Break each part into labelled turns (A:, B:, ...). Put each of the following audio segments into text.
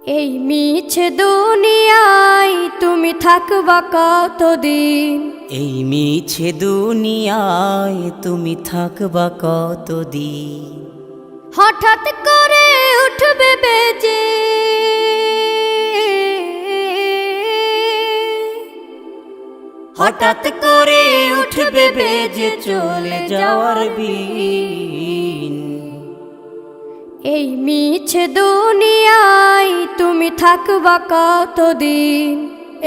A: এই মিছে দুনিয়ায় তুমি থাকবা কতদিন?
B: এই মিছে দুনিয়ায় তুমি থাকবা কতদিন?
A: হঠাৎ করে উঠবে বেজে
B: হঠাৎ করে উঠবে বেজে চলে যাওয়ার বিন।
A: এই মিছে দুনিয়ায় তুমি থাকবা কতদিন?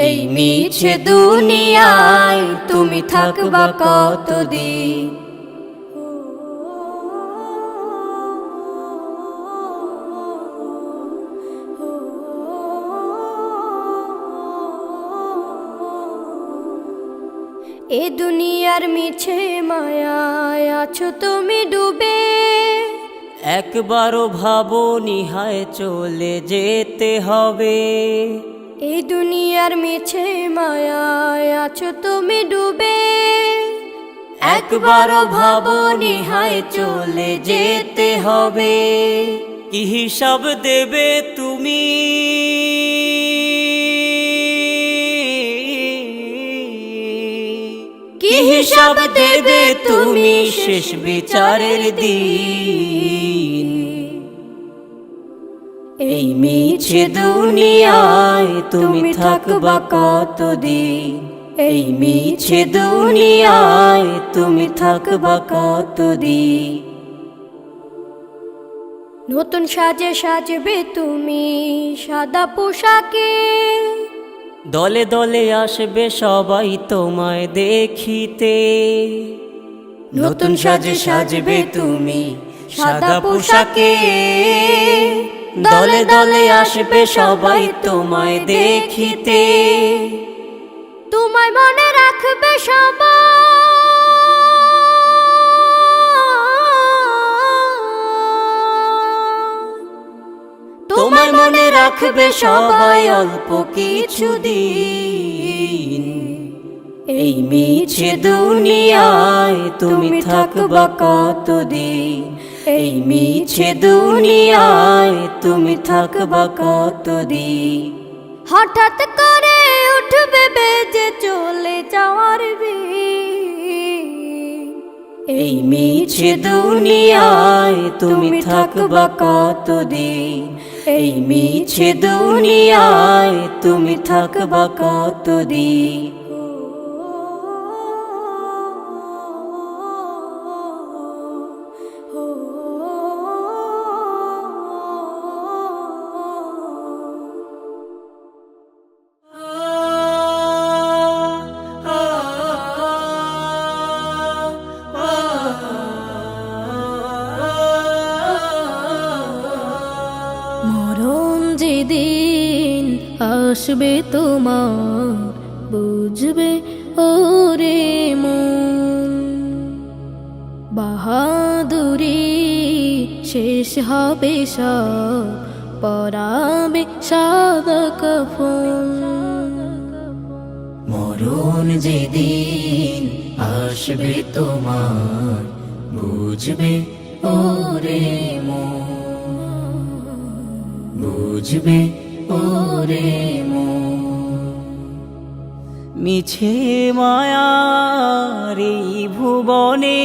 B: এই মিছে দুনিয়ায় তুমি থাকবা কতদিন?
A: এ দুনিয়ার মিছে মায়ায় আছো তুমি ডুবে,
B: একবারও ভাবো নিহায় চলে যেতে হবে।
A: এই দুনিয়ার মিছে মায়ায় আছো তুমি ডুবে,
B: একবারও ভাবো নিহায় চলে যেতে হবে। কি হিসাব দেবে তুমি? কি হিসাব দেবে তুমি শেষ বিচারের দিন? এই মিছে দুনিয়ায় তুমি থাকবা কতদিন? এই মিছে দুনিয়ায় তুমি থাকবা কতদিন?
A: নতুন সাজে সাজবে তুমি সাদা পোশাকে,
B: দলে দলে আসবে সবাই তোমায় দেখিতে। নতুন সাজে সাজবে তুমি সাদা পোশাকে, দলে দলে আসবে সবাই তোমায় দেখিতে।
A: তোমায় মনে রাখবে সবাই,
B: তোমায় মনে রাখবে সবাই অল্প কিছুদিন। এই মিছে দুনিয়ায় তুমি থাকবা কতদিন? এই মিছে দুনিয়ায় তুমি থাকবা কতদিন?
A: হঠাৎ করে উঠবে বেজে চলে যাওয়ার বিন।
B: এই মিছে দুনিয়ায় তুমি থাকবা কতদিন? এই মিছে দুনিয়ায় তুমি থাকবা কতদিন?
C: মরণ যেদিন আসবে তোমার, বুঝবে ওরে মন, বাহাদুরি শেষ হবে সব, পরাবে সাদা কাফন।
B: মরণ যেদিন আসবে তোমার, বুঝবে ওরে মন, বুঝবে ওরে মন। মিছে মায়ার এই ভুবনে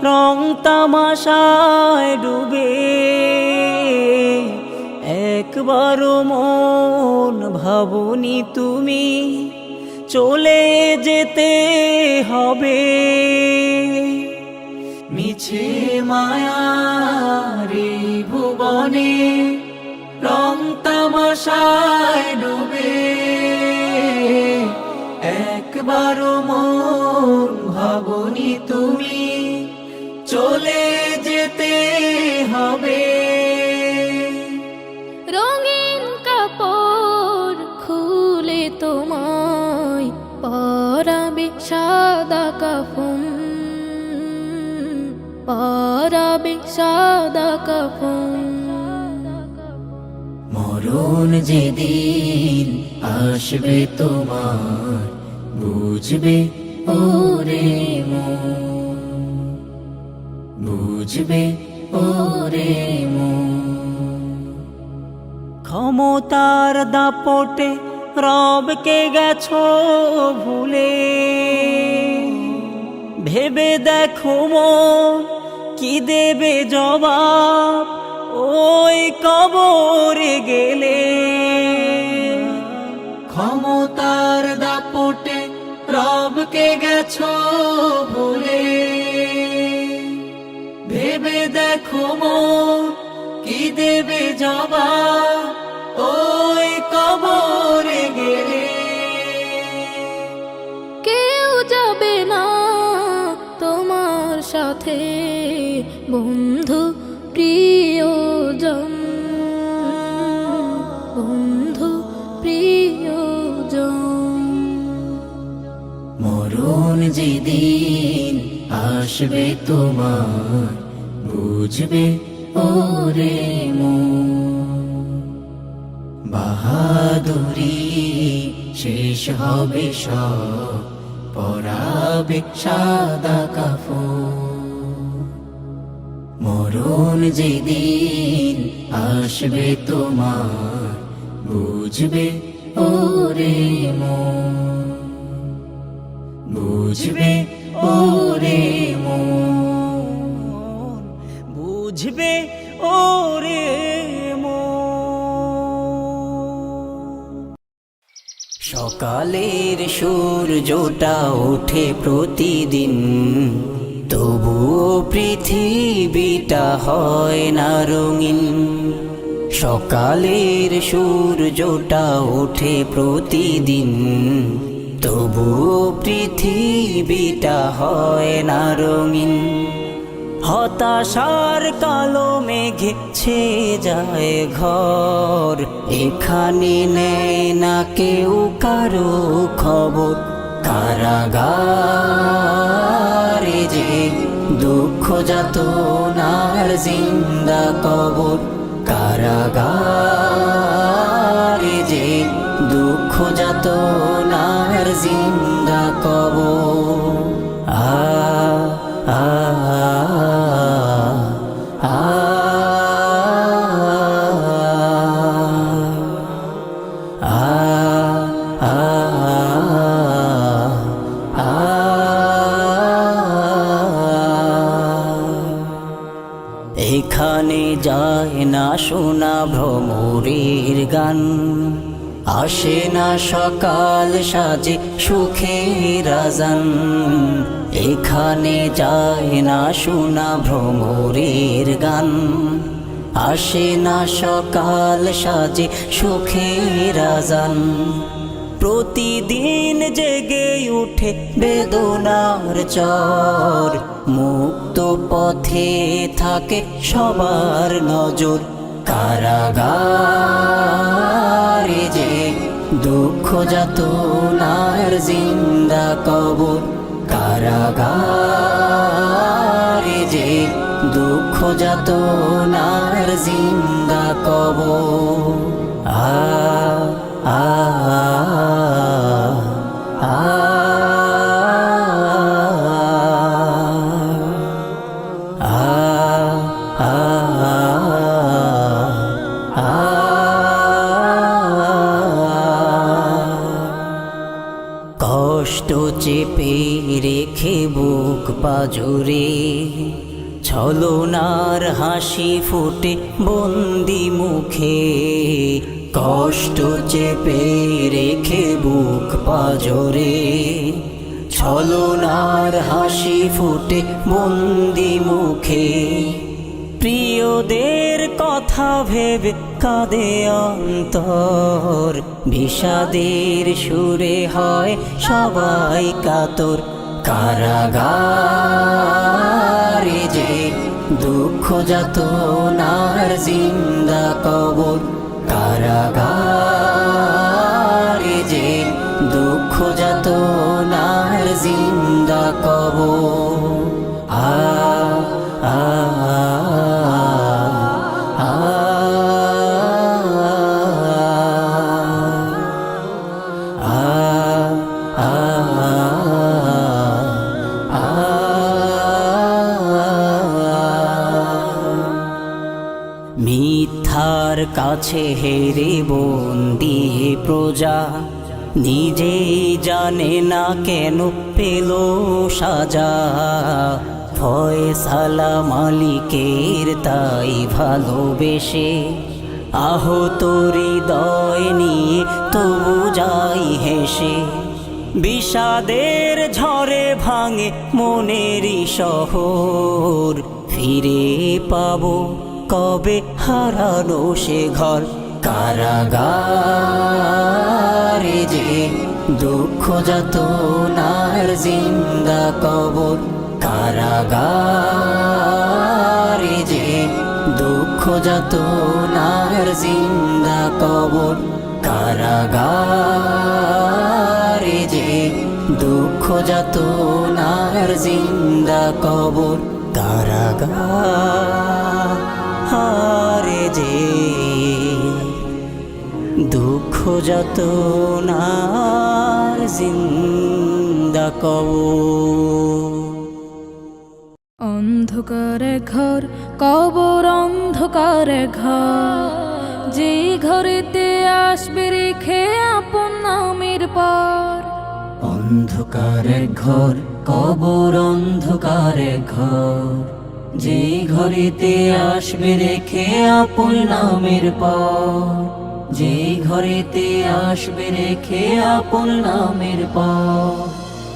B: রং তামাশায় ডুবে, একবারও মন ভাবনি তুমি চলে যেতে হবে। মিছে মায়ার এই ভুবনে রং তামাশায় ডুবে, একবারও মন ভাবনি তুমি চলে যেতে হবে।
C: রঙিন কাপড় খুলে তোমায় পরাবে সাদা কাফন, পরাবে সাদা কাফন।
B: মরণ যেদিন আসবে তোমার, বুঝবে ওরে মন, বুঝবে ওরে মন। ক্ষমতার দাপটে রবকে গেছো ভুলে, ভেবে দেখো মন কি দেবে জবাব ওই কবরে গেলে। ক্ষমতার দাপটে রবকে গেছো ভুলে, ভেবে দেখো মন কি দেবে জবাব ওই কবরে গেলে।
C: কেউ যাবে না তোমার সাথে বন্ধু প্রিয়জন, বন্ধু প্রিয়জন।
B: মরণ যেদিন আসবে তোমার বুঝবে ওরে মন, বাহাদুরি শেষ হবে সব পরাবে সাদা কাফন। মরণ যেদিন আসবে তোমার বুঝবে ওরে মন, বুঝবে ওরে মন, বুঝবে ওরে মন। সকালের সূর্যটা ওঠে প্রতিদিন, তবুও পৃথিবীটা হয় না রঙিন। সকালের সূর্যটা ওঠে প্রতিদিন, তবুও পৃথিবীটা হয় না রঙিন। হতাশার কালো মেঘে ছেয়ে যায় ঘর, এখানে নেয় না কেউ কারো খবর। কারাগারে যে দুঃখ যাতনার জিন্দা কবর, কারাগারে যে দুঃখ যাতনার জিন্দা কবর। আ আ আ এখানে যায় না শোনা ভ্রমরের গান, আসে না সকাল সাজে সুখের আজান। এখানে যায় না শোনা ভ্রমরের গান, আসে না সকাল সাজে সুখের আজান। প্রতিদিন জেগে উঠে বেদনার চর, মুক্ত পথে থাকে সবার নজর। কারাগারে যে দুঃখ যাতনার জিন্দা কবর, কারাগারে যে দুঃখ যাতনার জিন্দা কবর। আ আ আ কষ্ট চেপে রেখে বুক পাজরে, ছলনার হাসি ফুটে বন্দি মুখে। কষ্ট চেপে রেখে বুক পাজরে, ছলনার হাসি ফুটে বন্দি মুখে। প্রিয়দের কথা ভেবে কাঁদে অন্তর, বিষাদের সুরে হয় সবাই কাতর। কারাগারে যে দুঃখ যাতনার জিন্দা কবর, কারাগারে যে দুঃখ যাতনার জিন্দা কবর। আ আ মিথ্যার আছে হেরে বন্দি প্রজা, নিজেই জানে না কেন পেল সাজা। ফয়সালা মালিকের তাই ভালোবেসে, আহত হৃদয় নিয়ে তবু যাই হেসে। বিষাদের ঝড়ে ভাঙে মনেরই শহর, ফিরে পাবো কবে হারানো সে ঘর। কারাগারে যে দুঃখ যাতনার জিন্দা কবর, কারাগারে যে দুঃখ যাতনার জিন্দা কবর, কারাগারে যে দুঃখ যাতনার জিন্দা কবর, কারাগারে যে দুঃখ যাতনার জিন্দা কবর।
C: অন্ধকারে ঘর, কবর অন্ধকারে ঘর, যে ঘরেতে আসবে রেখে আপন নামের পর।
B: অন্ধকারে ঘর, কবর অন্ধকারে ঘর, যে ঘরেতে আসবে রেখে আপন নামের পর। যে ঘরেতে আসবে রেখে আপন নামের পর।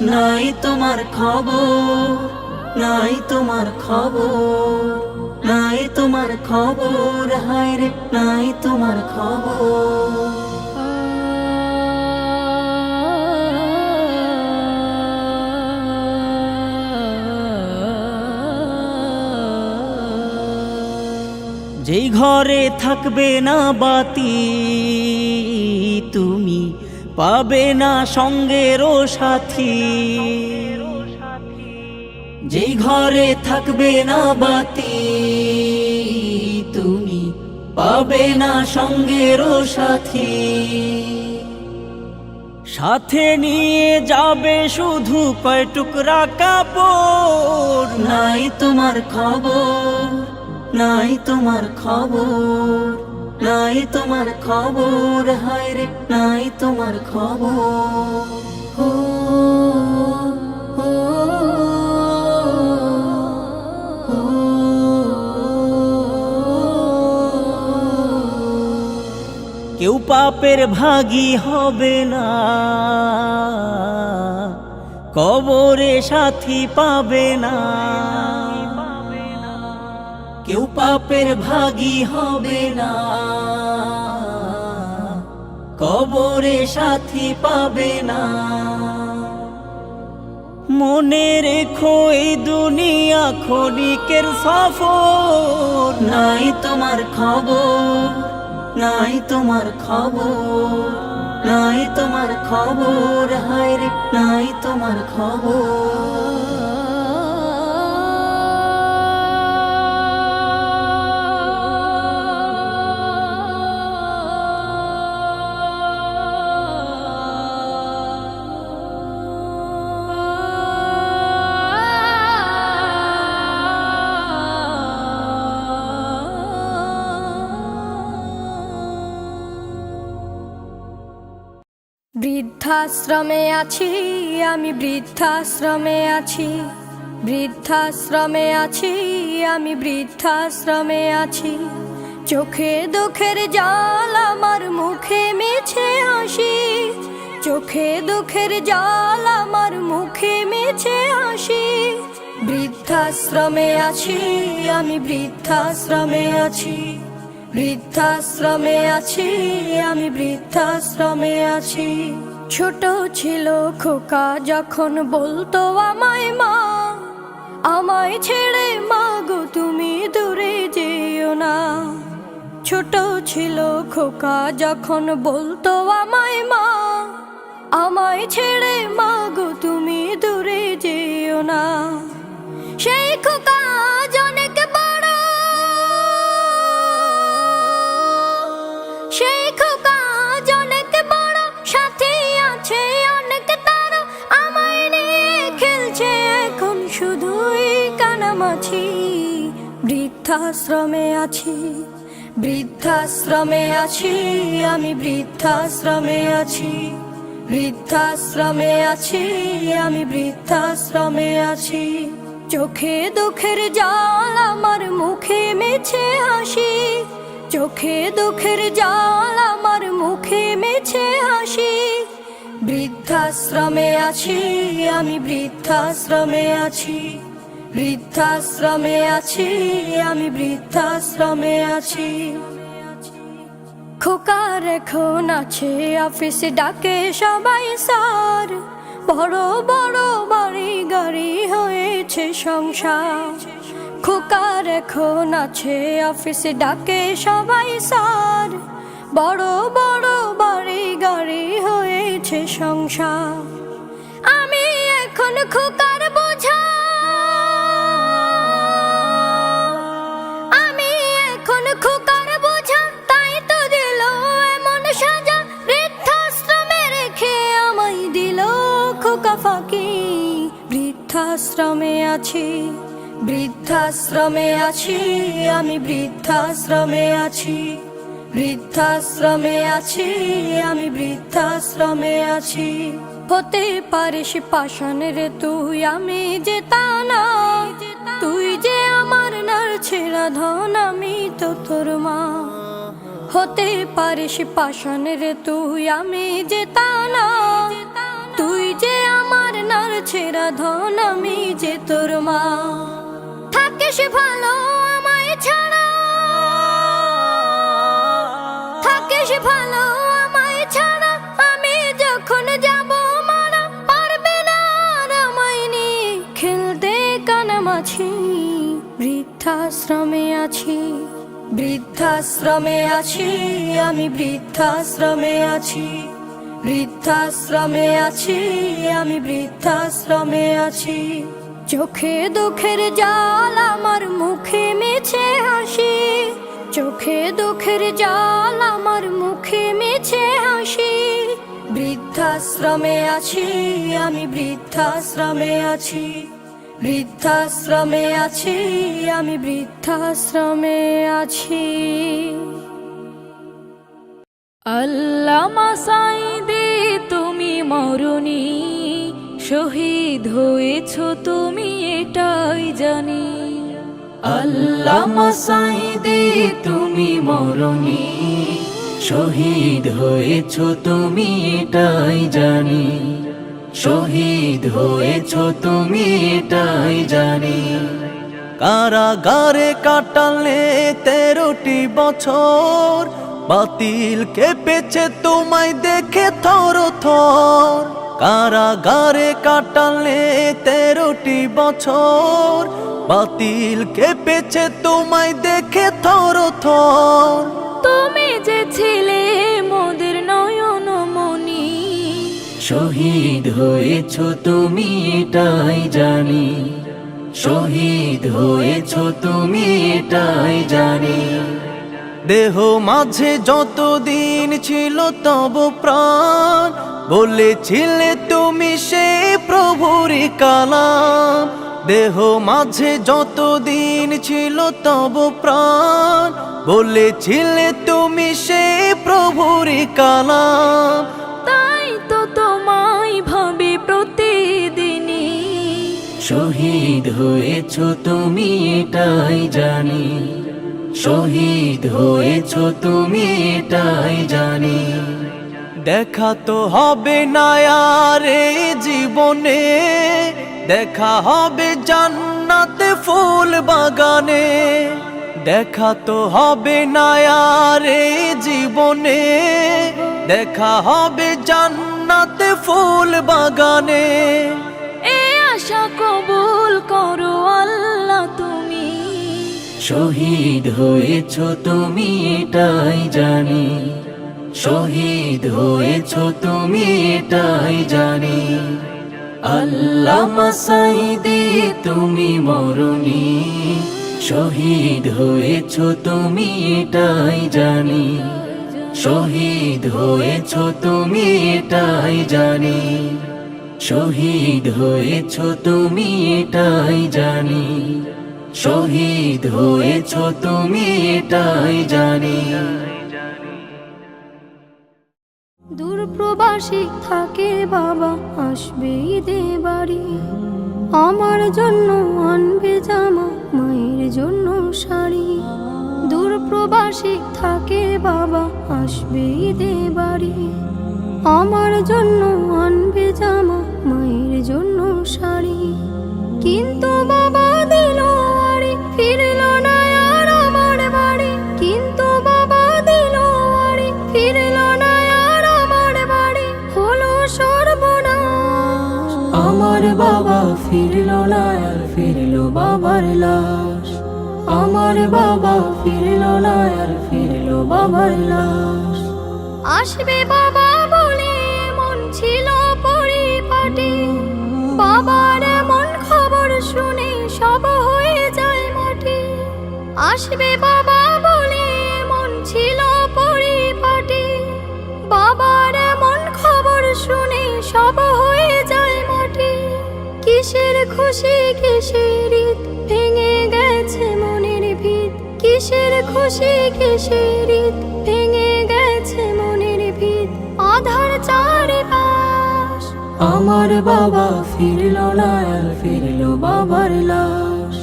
B: নাই তোমার খবর, নাই তোমার খবর, নাই তোমার খবর, হায় রে নাই তোমার খবর। যেই ঘরে থাকবে না বাতি, তুমি পাবে না সঙ্গেরও সাথী। যেই ঘরে থাকবে না বাতি, তুমি পাবে না সঙ্গেরও সাথী। সাথে নিয়ে যাবে শুধু কয় টুকরা কাপড়। নাই তোমার খবর, নাই তোমার খবর, নাই তোমার খবর, হায় রে নাই তোমার খবর। হো হো হো। কেউ পাপের ভাগী হবে না, কবরে সাথী পাবে না। কেউ পাপের ভাগী হবে না, কবরে সাথী পাবে না। মনে রেখো এই দুনিয়া ক্ষণিকের সফর। নাই তোমার খবর, নাই তোমার খবর, নাই তোমার খবর, হায় রে নাই তোমার খবর।
A: বৃদ্ধাশ্রমে আছি আমি, বৃদ্ধাশ্রমে আছি, বৃদ্ধাশ্রমে আছি আমি, বৃদ্ধাশ্রমে আছি। চোখে দুঃখের জল আমার, মুখে মিছে হাসি। চোখে দুঃখের জল আমার, মুখে মিছে হাসি। বৃদ্ধাশ্রমে আছি আমি, বৃদ্ধাশ্রমে আছি, বৃদ্ধাশ্রমে আছি আমি, বৃদ্ধাশ্রমে আছি। ছোট ছিল খোকা যখন বলতো আমায় মা, আমায় ছেড়ে মা গো তুমি দূরে যেও না। ছোট ছিল খোকা যখন বলতো আমায় মা, আমায় ছেড়ে মা গো তুমি দূরে যেও না। সেই খোকা অনেক বড়, সেই খোকা অনেক বড়, সাথে আছে অনেক তার, আমায় নিয়ে খেলছে এখন শুধুই কানামাছি। বৃদ্ধাশ্রমে আছি, বৃদ্ধাশ্রমে আছি আমি, বৃদ্ধাশ্রমে আছি, বৃদ্ধাশ্রমে আছি আমি, বৃদ্ধাশ্রমে আছি। চোখে দুঃখের জল আমার, মুখে মিছে হাসি, চোখে দুঃখের জল আমার, মুখে মিছে হাসি। বৃদ্ধাশ্রমে আছি আমি, বৃদ্ধাশ্রমে আছি, বৃদ্ধাশ্রমে আছি আমি, বৃদ্ধাশ্রমে আছি। খোকার এখন আছে অফিসে, ডাকে সবাই স্যার, বড় বড় বাড়ি গাড়ি হয়েছে সংসার। খোকার এখন আছে অফিসে, ডাকে সবাই স্যার, বড় বড় বাড়ি গাড়ি হয়েছে সংসার। আমি এখন খোকার বোঝা, আমি এখন খোকার বোঝা, তাই তো দিল এমন সাজা। বৃদ্ধাশ্রমে রেখে আমায় দিল খোকা ফাঁকি। বৃদ্ধাশ্রমে আছি, বৃদ্ধাশ্রমে আছি আমি, বৃদ্ধাশ্রমে আছি, বৃদ্ধাশ্রমে আছি আমি, বৃদ্ধাশ্রমে আছি। হতে পারিস পাষাণের তুই, আমি যে তা না, তুই যে আমার নার ছেঁড়া ধন, আমি তো তোর মা। হতে পারিস পাষাণের তুই, আমি যে তা না, তুই যে আমার নার ছেঁড়া ধন, আমি যে তোর মা। থাকিস ভালো আমায় ছাড়া, থাকিস ভালো আমায় ছাড়া, আমি যখন যাব মারা, পারবে না আর আমায় নিয়ে খেলতে কানামাছি। বৃদ্ধাশ্রমে আছি, বৃদ্ধাশ্রমে আছি আমি, বৃদ্ধাশ্রমে আছি, বৃদ্ধাশ্রমে আছি আমি, বৃদ্ধাশ্রমে আছি। চোখে দুঃখের জল আমার, মুখে মিছে হাসি, চোখে দুঃখের জল আমার, মুখে মিছে হাসি। বৃদ্ধাশ্রমে আছি আমি, বৃদ্ধাশ্রমে আছি, বৃদ্ধাশ্রমে আছি আমি, বৃদ্ধাশ্রমে আছি।
C: আল্লামা সাঈদী তুমি মরণি, শহীদ হয়েছ তুমি এটাই জানি।
B: আল্লামা সাঈদী তুমি মরণি, শহীদ হয়েছ তুমি এটাই জানি, শহীদ হয়েছ তুমি এটাই জানি। কারাগারে কাটালে 13টি বছর, বাতিল কেঁপেছে তোমায় দেখে থর থর। কারাগারে কাটালে 13টি বছর, বাতিল কেঁপেছে তোমায় দেখে থর থর।
C: তুমি যে ছিলে মোদের নয়ন মনি,
B: শহীদ হয়েছ তুমি এটাই জানি, শহীদ হয়েছ তুমি এটাই জানি। দেহ মাঝে যতদিন ছিল তব প্রাণ, বলেছিলে তুমি সে প্রভুর কালাম। দেহ মাঝে যতদিন ছিল তব প্রাণ, বলেছিলে তুমি সে প্রভুর কালাম।
C: তাই তো তোমায় ভাবি প্রতিদিনই,
B: শহীদ হয়েছ তুমি এটাই জানি, শহীদ হয়েছ তুমি এটাই জানি। দেখা তো হবে না আর এই জীবনে, দেখা হবে জান্নাতে ফুল বাগানে। দেখা তো হবে না আর এই জীবনে, দেখা হবে জান্নাতে ফুল বাগানে।
C: এ আশা কবুল করো আল্লাহ তুমি,
B: শহীদ হয়েছ তুমি এটাই জানি, শহীদ হয়েছ তুমি এটাই জানি। আল্লামা সাঈদী তুমি মরণি, শহীদ হয়েছ তুমি এটাই জানি, শহীদ হয়েছ তুমি এটাই জানি, শহীদ হয়েছ তুমি এটাই জানি, শহীদ হয়েছ তুমি এটাই জানি।
A: দূরপ্রবাসী থাকে বাবা, আসবে ঈদে বাড়ি, আমার জন্য আনবে জামা, মায়ের জন্য শাড়ি। দূরপ্রবাসী থাকে বাবা, আসবে ঈদে বাড়ি, আমার জন্য আনবে জামা, মায়ের জন্য শাড়ি। কিন্তু বাবা দিল আড়ি, ফিরল না আর আমার বাড়ি। কিন্তু বাবা দিল আড়ি, ফিরল না আর আমার বাড়ি। হলো সর্বনাশ,
B: আমার বাবা ফিরল না আর ফিরল বাবার লাশ। আমার বাবা ফিরল না আর ফিরল বাবার লাশ।
A: আসবে বাবা বলে মন ছিল পরিপাটি, বাবার এমন খবর শুনে সব হয়ে যায় মাটি। আসবে বাবা বলে মন ছিল পরিপাটি, বাবার এমন খবর শুনে সব হয়ে যায় মাটি। কিসের খুশি কিসের ঈদ, ভেঙে গেছে মনের ভিত। কিসের খুশি কিসের ঈদ, ভেঙে গেছে মনের ভিত। আধার চারিপাশ,
B: আমার বাবা ফিরল না আর ফিরল বাবার লাশ।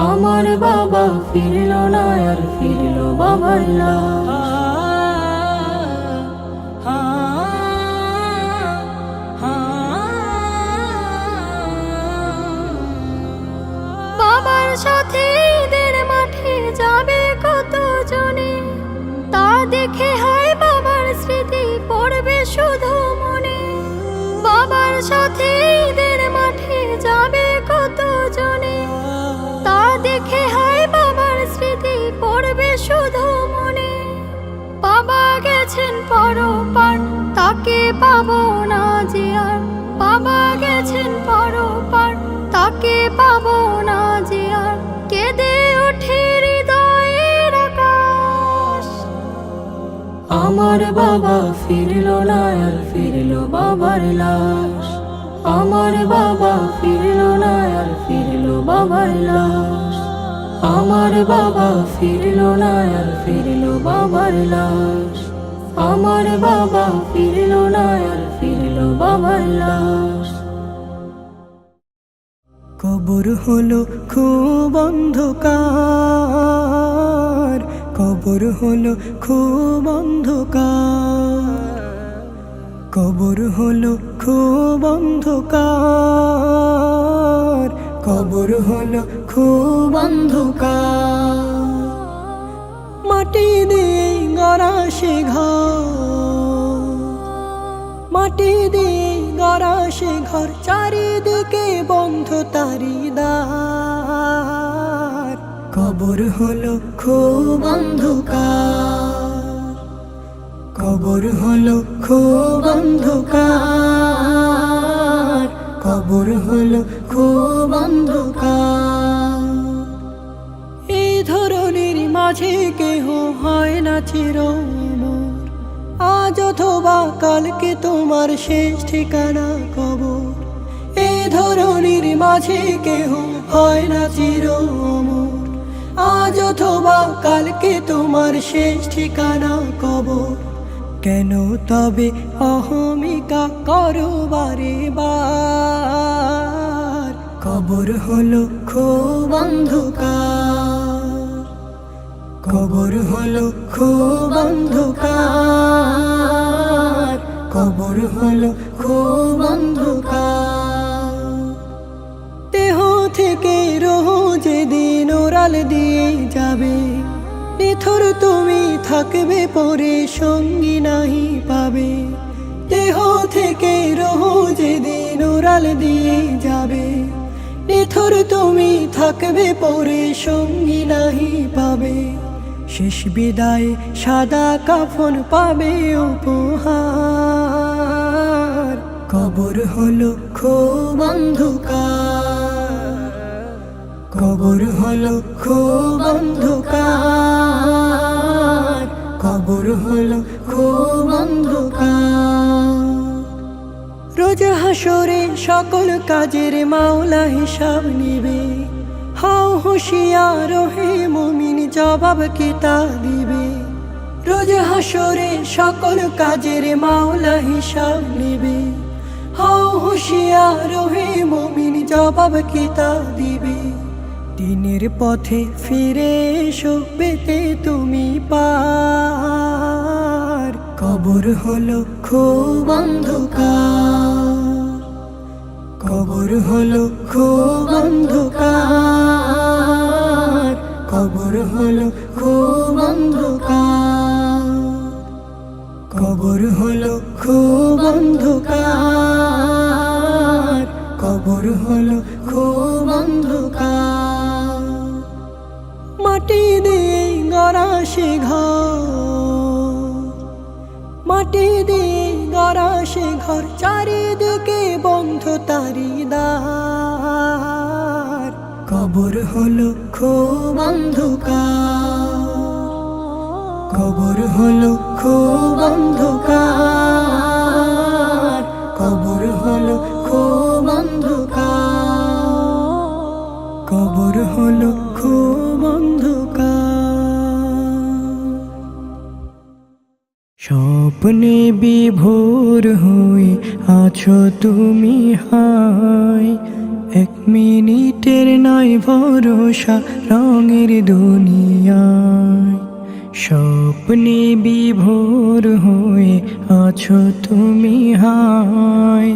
B: আমার বাবা ফিরল না আর ফিরল বাবার লাশ।
A: বাবার সাথে ঈদের মাঠে যাবে কত জনে, তা দেখে হয় বাবার স্মৃতি পড়বে শুধু মনে। বাবার সাথে ঈদের মাঠে যাবে কত জনে, তা দেখে হয় বাবার স্মৃতি পড়বে শুধু মনে। বাবা গেছেন পরপার, তাকে পাবো না যে আর। বাবা গেছেন পরপার, তাকে পাবো না যে আর। কেঁদে ওঠে হৃদয়ের আকাশ,
B: আমার বাবা ফিরল না আর ফিরল বাবার লাশ। আমার বাবা ফিরল না আর ফিরল বাবার লাশ। আমার বাবা ফিরল না আর ফিরল বাবার লাশ। আমার বাবা ফিরল না আর ফিরল বাবার লাশ। কবর হলো খুব অন্ধকার, কবর হলো খুব অন্ধকার। কবর হলো খুব অন্ধকার, কবর হলো খুব অন্ধকার। মাটি দিয়ে গড়া সে ঘর, মাটি দিয়ে গড়া সে ঘর, চারিদিকে বন্ধ তারি দ্বার। কবর হলো খুব অন্ধকার, কবর হলো খুব অন্ধকার। কবর হলো খুব অন্ধকার। এই ধরনের মাঝে কেহ হয় না চিরমর, আজ অথবা কালকে তোমার শেষ ঠিকানা কবর। এই ধরনের মাঝে কেহ হয় না চিরমর, আজ অথবা কালকে তোমার শেষ ঠিকানা কবর। কেন তবে অহমিকা করো বারে বার? কবর হলো খুব অন্ধকার, কবর হলো খুব অন্ধকার। কবর হলো খুব অন্ধকার। দেহ থেকে রোহ যেদিন ওরাল দিয়ে যাবে, নিথর তুমি থাকবে পরে সঙ্গী নাহি পাবে। দেহ থেকে রোহ যেদিন ওরাল দিয়ে যাবে, নিথর তুমি থাকবে পরে সঙ্গী নাহি পাবে। শেষ বিদায় সাদা কাফন পাবে উপহার। কবর হলো খুব অন্ধকার, কবর হলো খুব অন্ধকার। কবর হলো খুব অন্ধকার। রোজ হাসরে সকল কাজের মাওলা হিসাব নিবে, হও হুঁশিয়ার হে মুমিন, জবাব কি তা দিবে। রোজ হাসরে সকল কাজের মাওলা হিসাব নেবে। হও হুঁশিয়ার হে মুমিন, জবাব কি তা দিবে। দিনের পথে ফিরে এসো, পেতে তুমি পার। কবর হলো খুব অন্ধকার, কবর হলো খুব অন্ধকার, কবর হলো খুব অন্ধকার, কবর হলো খুব অন্ধকার, কবর হলো খুব অন্ধকার। মাটি দিয়ে গড়া সে ঘর, মাটি দিয়ে গড়া সে ঘর, চারিদিকে বন্ধ তারি দ্বার। কবর হলো খুব অন্ধকার, কবর হলো খুব অন্ধকার, কবর হলো খুব অন্ধকার, কবর হলো খুব অন্ধকার। স্বপ্নে বিভোর হয়ে আছো তুমি হায়, এক মিনিটের নাই ভরসা রঙের দুনিয়ায়। স্বপ্নে বিভোর হয়ে আছো তুমি হায়,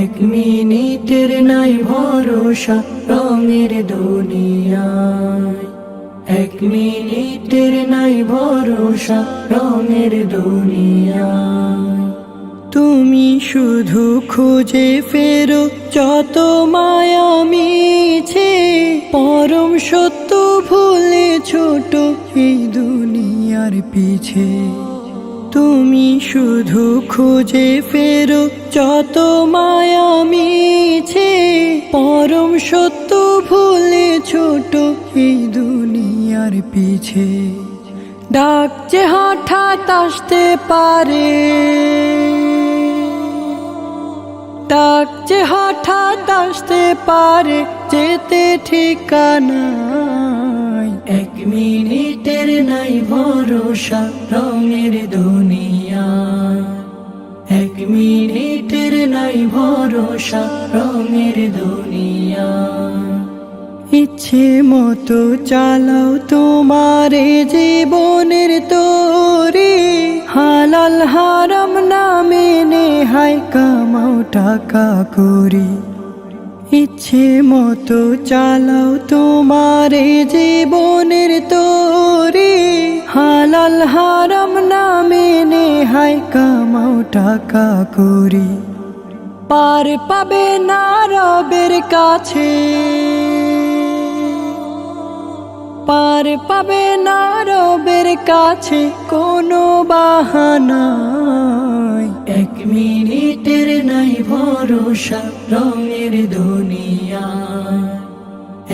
B: এক মিনিটের নাই ভরসা রঙের দুনিয়ায়। এক মিনিটের নাই ভরসা রঙের দুনিয়ায়। তুমি শুধু খুঁজে ফেরো যত মায়া মিছে, পরম সত্য ভুলে ছোট এই দুনিয়ার পিছে। তুমি শুধু খুঁজে ফেরো যত মায়া মিছে, পরম সত্য ভুলে ছোট এই দুনিয়ার পিছে। ডাক যে হঠাৎ আসতে পারে, ডাক যে হঠাৎ আসতে পারে, যেতে ঠিকানায়। এক মিনিটের নাই ভরসা রঙের দুনিয়া, এক মিনিটের নাই ভরসা রঙের দুনিয়া। ইচ্ছে মতো চালাও তোমারে জীবনের তরি, হালাল হারাম না মেনে হায় কামাও টাকা করি। ইচ্ছে মতো চালাও তোমারে জীবনের তরি, হালাল হারাম না মেনে হায় কামাও টাকা করি। পার পাবে না রবের কাছে, পার পাবে না রবের কাছে কোনো বাহানায়। এক মিনিটের নাই ভরসা রঙের দুনিয়া,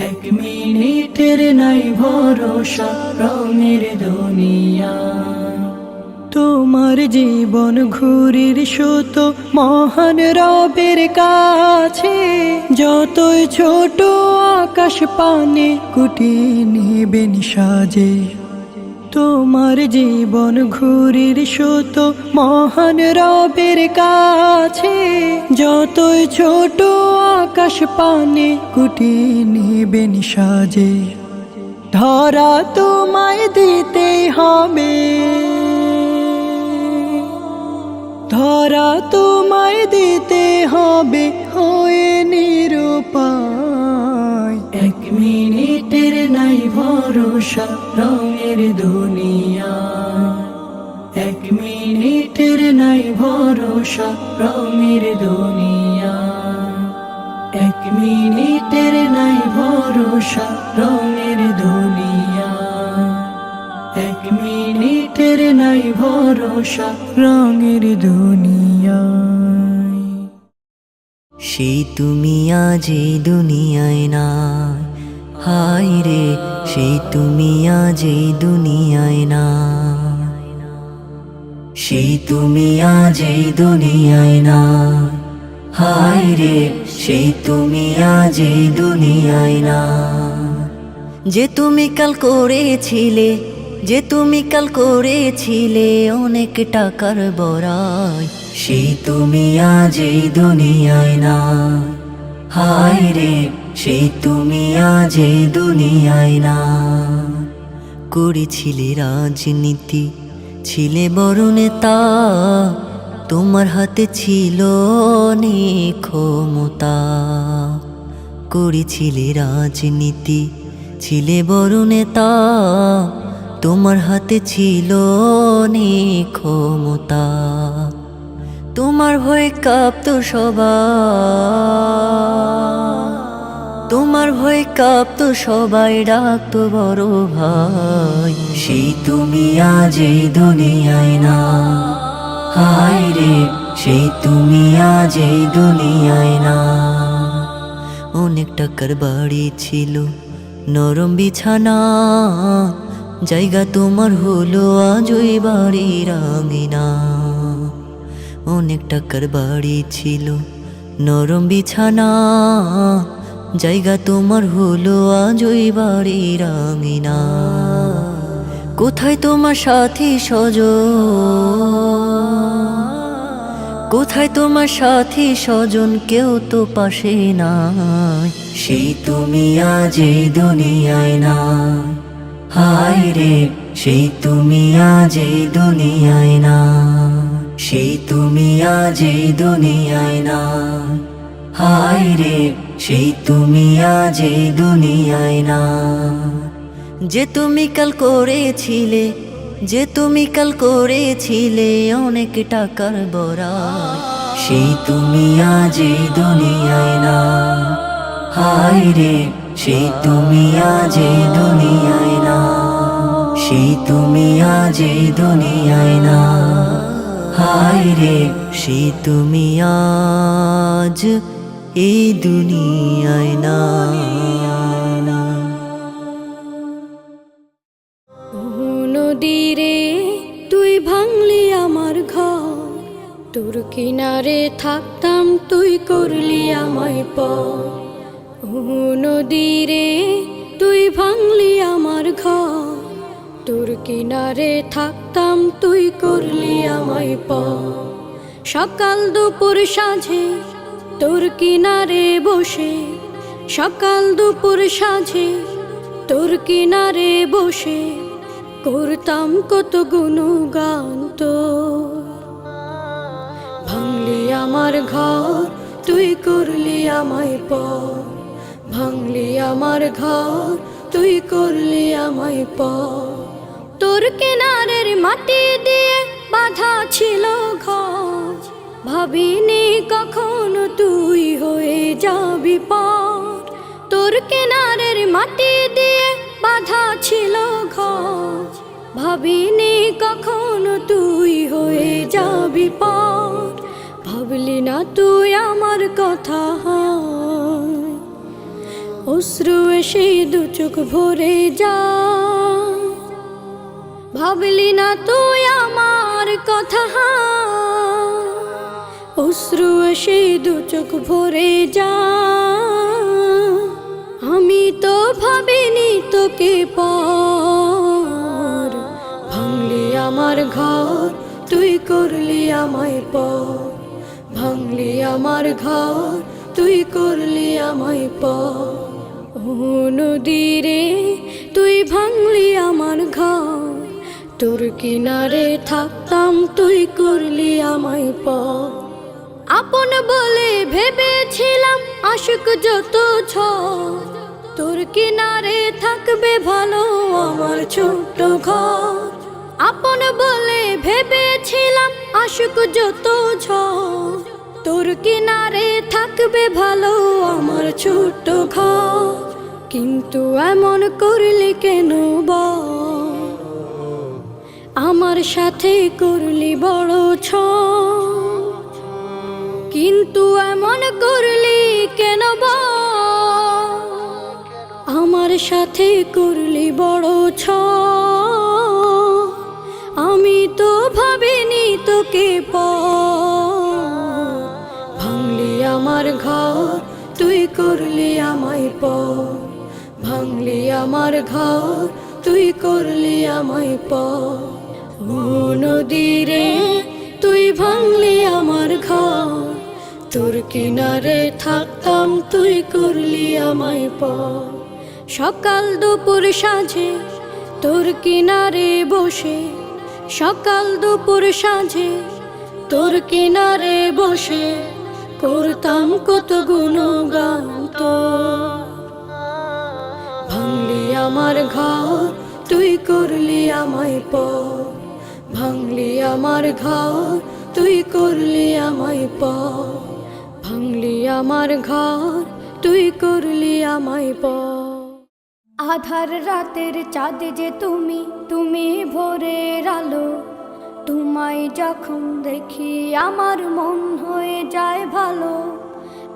B: এক মিনিটের নাই ভরসা রঙের দুনিয়া। তোমার জীবন ঘুরির সুত মহান রবের কাছে, যতই ছোট আকাশ পানে কুটিয়ে নেবেন সাজে। তোমার জীবন ঘুরির সুত মহান রবের কাছে, যতই ছোট আকাশ পানে কুটিয়ে নেবেন সাজে। ধরা তোমায় দিতে হবে, ধরা তোমায় দিতে হবে হয়ে নিরুপায়। এক মিনিটের নাই ভরসা রঙের দুনিয়া, এক মিনিটের নাই ভরসা রঙের দুনিয়া, এক মিনিটের নাই ভরসা রঙের দুনিয়া, এক মিনিটের নাই ভরসা রঙের দুনিয়ায়।
D: সেই তুমি আজ এই দুনিয়ায় নাই, হায় রে সেই তুমি আজ এই দুনিয়ায় নাই, সেই তুমি আজ এই দুনিয়ায় নাই, হায় রে সেই তুমি আজ এই দুনিয়ায় নাই। যে তুমি কাল করেছিলে, যে তুমি কাল করেছিলে অনেক টাকার বড়াই, সেই তুমি আজ এই দুনিয়ায় না। হায় রে, সেই তুমি আজ এই দুনিয়ায় না। করেছিলে রাজনীতি, ছিলে বড় নেতা, তোমার হাতে ছিল অনেক ক্ষমতা। করেছিলে রাজনীতি, ছিলে বড় নেতা, তোমার হাতে ছিল অনেক ক্ষমতা। তোমার ভয়ে কাঁপতো সবাই, তোমার ভয়ে কাঁপতো সবাই, ডাকতো বড় ভাই, সেই তুমি আজ এই দুনিয়ায় না। হায় রে, সেই তুমি আজ এই দুনিয়ায় না। অনেক টাকার বাড়ি ছিল, নরম বিছানা, জায়গা তোমার হলো আজ ওই বাড়ির আঙিনা। অনেক টাকার বাড়ি ছিল, নরম বিছানা, জায়গা তোমার হলো আজ ওই বাড়ির আঙিনা। কোথায় তোমার সাথী স্বজন, কোথায় তোমার সাথী স্বজন, কেউ তো পাশে নাই, সেই তুমি আজ এই দুনিয়ায় না। হায় রে, সেই তুমি আজ এই দুনিয়ায় না। সেই তুমি আজ এই দুনিয়ায় না। হায় রে, সেই তুমি আজ এই দুনিয়ায় না। যে তুমি কাল করেছিলে, যে তুমি কাল করেছিলে অনেক টাকার বড়াই, সেই তুমি আজ এই দুনিয়ায় না। হায় রে, সেই তুমি আজ এই দুনিয়ায় না। সেই তুমি আজ এই দুনিয়ায় না। হায় রে, সেই তুমি আজ এই দুনিয়ায় না।
A: নদী রে তুই ভাঙলি আমার ঘর, তোর কিনারে থাকতাম তুই করলি আমায় পর। নদী রে তুই ভাঙলি আমার ঘর, তোর কিনারে থাকতাম তুই করলি আমায় পর। সকাল দুপুর সাঁঝে তোর কিনারে বসে, সকাল দুপুর সাঁঝে তোর কিনারে বসে করতাম কত গুণগান তোর। ভাঙলি আমার ঘর তুই করলি আমায় পর, ভাঙলি আমার ঘর তুই করলি আমায় পর। তোর কিনারের মাটি দিয়ে বাঁধা ছিল ঘর, ভাবিনি কখনো তুই হয়ে যাবি পার। তোর কিনারের মাটি দিয়ে বাঁধা ছিল ঘর, ভাবিনি কখনো তুই হয়ে যাবি পার। ভাবলি না তুই আমার কথা, অশ্রু এসে দু চোখ ভরে যা। ভাবলি না তুই আমার কথা, অশ্রু এসে দু চোখ ভরে যা। আমি তো ভাবিনি তোকে পর, ভাঙলি আমার ঘর তুই করলি আমায় পর। ভাঙলি আমার ঘর তুই করলি আমায় পর। নদী রে তুই ভাঙলি আমার ঘর, তোর কিনারে থাকতাম তুই করলি আমায় পর। আপন বলে ভেবেছিলাম আশুক যত ঝড়, তোর কিনারে থাকবে ভালো আমার ছোট্ট ঘর। আপন বলে ভেবেছিলাম আশুক যত ঝড়, তোর কিনারে থাকবে ভালো আমার ছোট্ট ঘর। কিন্তু এমন করলি কেন বল, আমার সাথে করলি বড় ছল। কিন্তু এমন করলি কেন বল, আমার সাথে করলি বড় ছল। আমি তো ভাবিনি তোকে পর, ভাঙলি আমার ঘর তুই করলি আমায় পর।
B: ভাঙলি আমার ঘর তুই করলি আমায় পর ও নদী রে তুই ভাঙলি আমার ঘর তোর কিনারে থাকতাম তুই করলি আমায় পর সকাল দুপুর সাঁঝে তোর কিনারে বসে সকাল দুপুর সাঁঝে তোর কিনারে বসে করতাম কত গুণগান তোর ভাঙলি আমার ঘর তুই করলি আমায় পর ভাঙলি আমার ঘর তুই করলি আমায় পর ভাঙলি আমার ঘর তুই করলি আমায় পর আধার রাতের চাঁদ যে তুমি তুমি ভোরের আলো তোমায় যখন দেখি আমার মন হয়ে যায় ভালো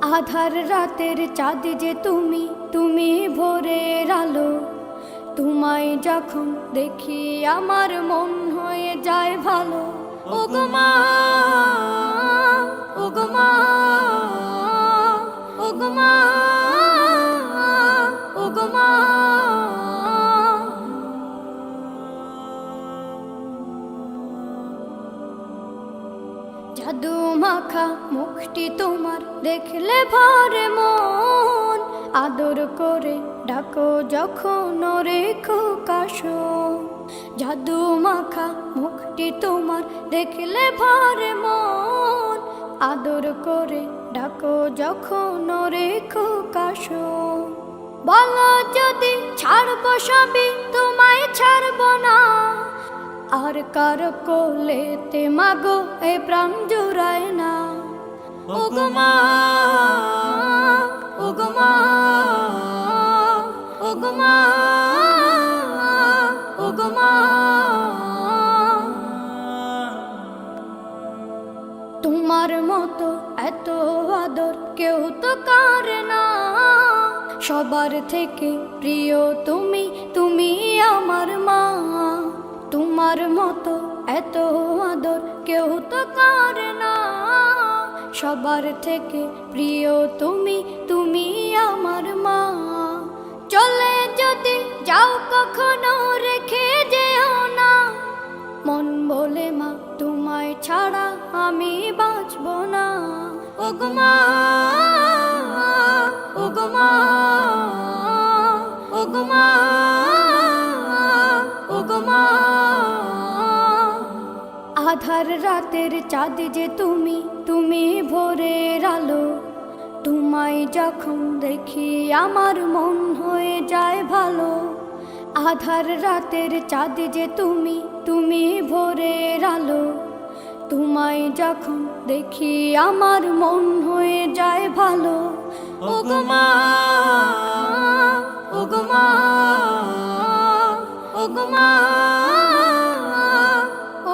B: আধার রাতের চাঁদ যে তুমি তুমি ভোরের আলো তোমায় যখন দেখি আমার মন হয়ে যায় ভালো ওগো মা ওগো মা ওগো মা ওগো মা জাদু মাখা মুখটি তোমার দেখলে ভরে মন আদর করে ডাকো যখন রেখো কাশো জাদু মাখা মুখটি তোমার দেখলে ভরে মন আদর করে ডাকো যখন রেখো কাশো বলো যদি ছাড়বো সবই তোমায় ছাড়বো না আর কার কোলেতে মাগো এ প্রাণ জুড়ায় না ওগো মা ওগো মা ওগো মা ওগো মা তোমার মতো এত আদর কেউ তো করে না সবার থেকে প্রিয় তুমি তুমি আমার মা তোমার মতো এত আদর কেউ তো করে না সবার থেকে প্রিয় তুমি তুমি আমার মা চলে যদি যাও কখনো রেখে যেও না মন বলে মা তোমায় ছাড়া আমি বাঁচব না ওগো মা ওগো মা ওগো মা ওগো মা আধার রাতের চাঁদ যে তুমি তুমি ভোরের আলো তোমায় যখন দেখি আমার মন হয়ে যায় ভালো আধার রাতের চাঁদ যে তুমি তুমি ভোরের আলো তোমায় যখন দেখি আমার মন হয়ে যায় ভালো ওগো মা ওগো মা ওগো মা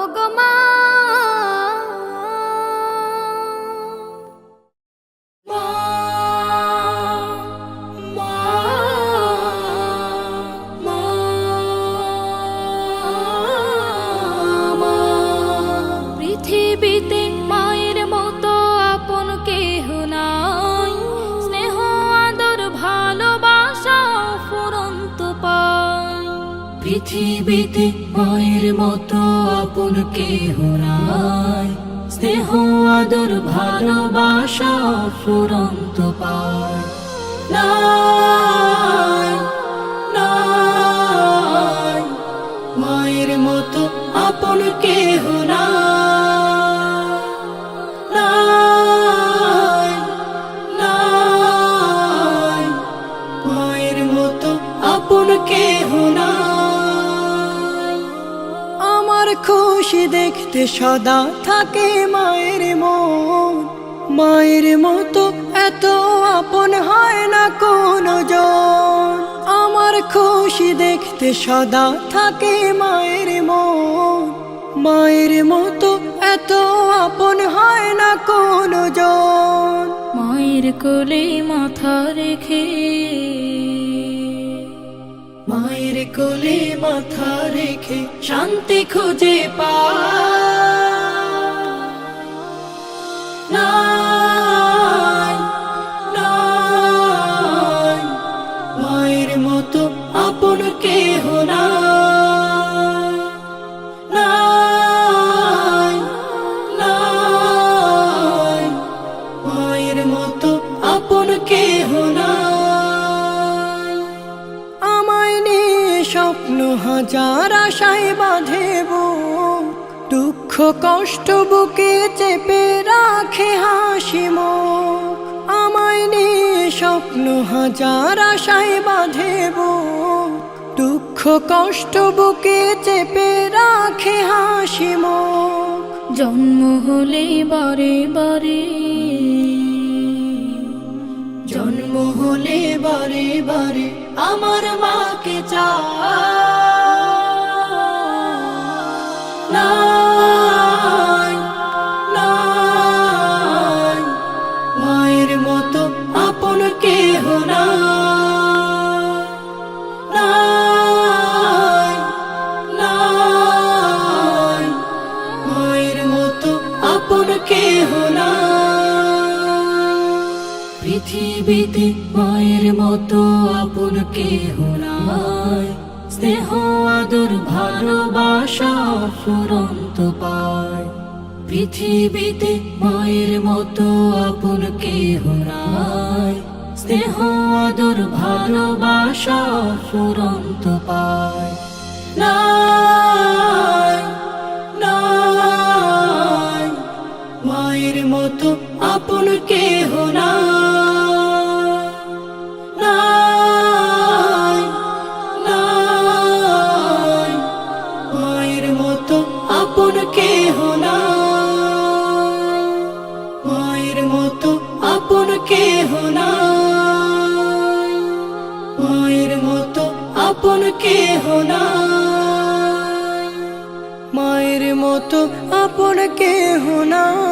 B: ওগো মা
C: পৃথিবীতে মায়ের মতো আপন কেহ নাই স্নেহ আদর ভালোবাসা ফুরন্ত পায়
B: পৃথিবীতে মায়ের মতো আপন কেহ নাই স্নেহ আদর ভালোবাসা ফুরন্ত পায় নাই নাই মায়ের মতো আপন কেহ নাই নাই মায়ের মতো আপন কেহ নাই আমার খুশি দেখতে সদা থাকে মায়ের মন মায়ের মতো এত আপন হয় না কোনো জন আমার খুশি দেখতে সদা থাকে মায়ের মন মায়ের মতো এত আপন হয় না কোনো জন
C: মায়ের কোলে মাথা রেখে
B: মায়ের কোলে মাথা রেখে শান্তি খুঁজে পায় নাই নাই মায়ের মতো কেহ নাই, নাই, নাই, মায়ের মতো আপন কেহ নাই। আমায় নিয়ে স্বপ্ন হাজার আশায় বাঁধে বুক, দুঃখ কষ্ট বুকে চেপে রাখে হাসি মুখ। আমায় নিয়ে স্বপ্ন হাজার আশায় বাঁধে বুক, দুঃখ কষ্ট বুকে চেপে রাখে হাসি মুখ।
C: জন্ম হলে বারে বারে,
B: জন্ম হলে বারে বারে আমার মাকে চাই, নাই, নাই, মায়ের মতো আপন কেহ নাই, নাই, নাই, মায়ের মতো আপন কেহ নাই। পৃথিবীতে মায়ের মতো আপন কেহ নাই, স্নেহ আদর ভালোবাসা ফুরন্ত পায়। পৃথিবীতে মায়ের মতো আপন কেহ নাই, স্নেহ আদর ভালোবাসা ফুরন্ত পায়। নাই, নাই, মায়ের মতো আপন কেহ নাই, নাই, নাই, মায়ের মতো আপন কেহ নাই, মায়ের মতো আপন কেহ নাই, মায়ের মতো আপন কেহ নাই, মায়ের মতো আপন কেহ নাই।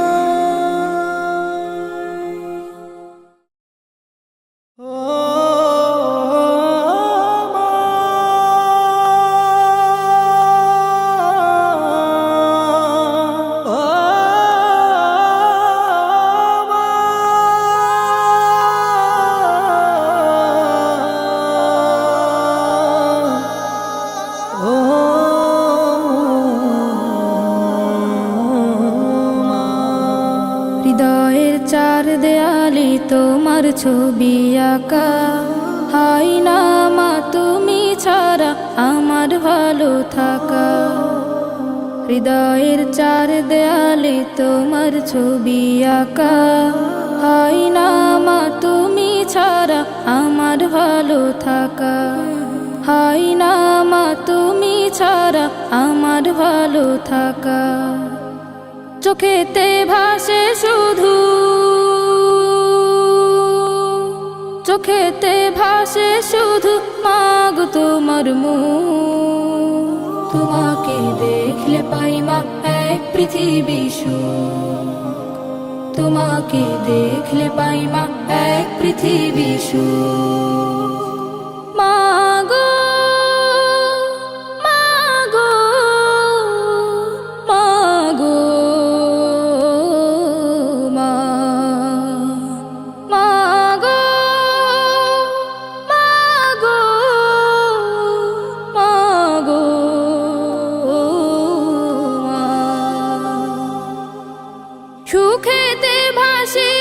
C: হৃদয়ের চার দেয়ালে তোমার ছবি আঁকা, হাই না মা তুমি ছাড়া আমার ভালো থাকা। হৃদয়ের চার দেয়ালে তোমার ছবি আঁকা, হাই না মা তুমি ছাড়া আমার ভালো থাকা। হাই না মা তুমি ছাড়া আমার ভালো থাকা। চোখেতে ভাসে শুধু, চোখেতে ভাসে শুধু মাগো তোমার মুখ। তোমাকে দেখলে পাই মা এক পৃথিবী সুখ, তোমাকে দেখলে পাই মা এক পৃথিবী সুখ। মাগো, মাগো, মাগো, মা, মাগো, মাগো, মাগো, মা। সুখেতে ভাসি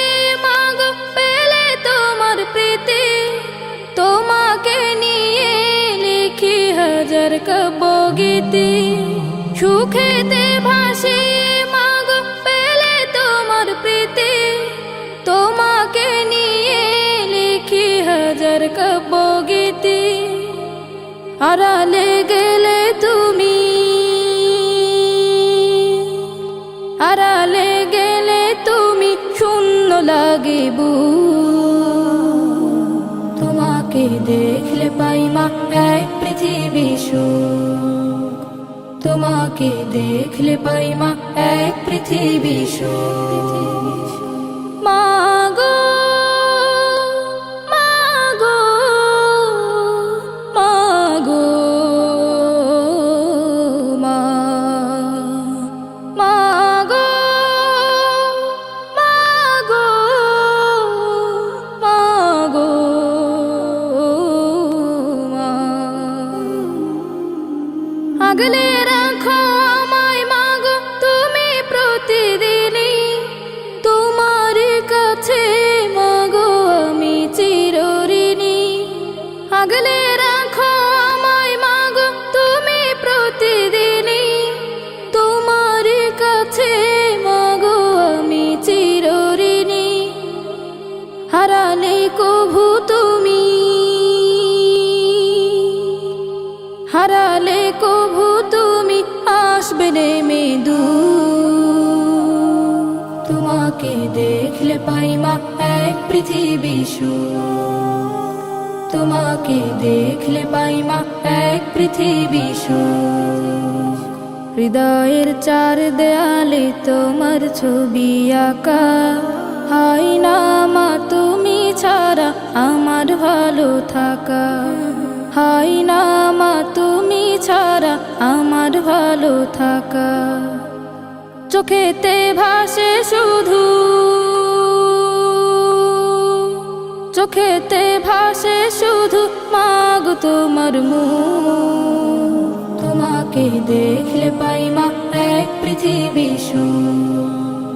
C: মাগো পেলে তোমার প্রীতি, তোমাকে নিয়ে লিখি হাজার কাব্যগীতি। সুখেতে ভাসি মাগো পেলে তোমার প্রীতি, তোমাকে নিয়ে লিখি হাজার কাব্যগীতি। আড়ালে গেলে তুমি, আড়ালে গেলে তুমি শূন্য লাগে বুক। তোমাকে দেখলে পাই মা এক পৃথিবী সুখ, তোমাকে দেখলে পাই মা এক পৃথিবী সুখ। মাগো, মাগো, মাগো, মা, মাগো, মাগো, মাগো, মা। তোমাকে দেখলে পাই মা এক পৃথিবী সুখ, তোমাকে দেখলে পাই মা এক পৃথিবী সুখ। হৃদয়ের চার দেয়ালে তোমার ছবি আঁকা, হাই না মা তুমি ছাড়া আমার ভালো থাকা, হাই না মা তুমি ছাড়া আমার ভালো থাকা। চোখেতে ভাসে শুধু, চোখেতে ভাসে শুধু মাগো তোমার মুখ, তোমাকে দেখলে পাই মা এক পৃথিবী সুখ,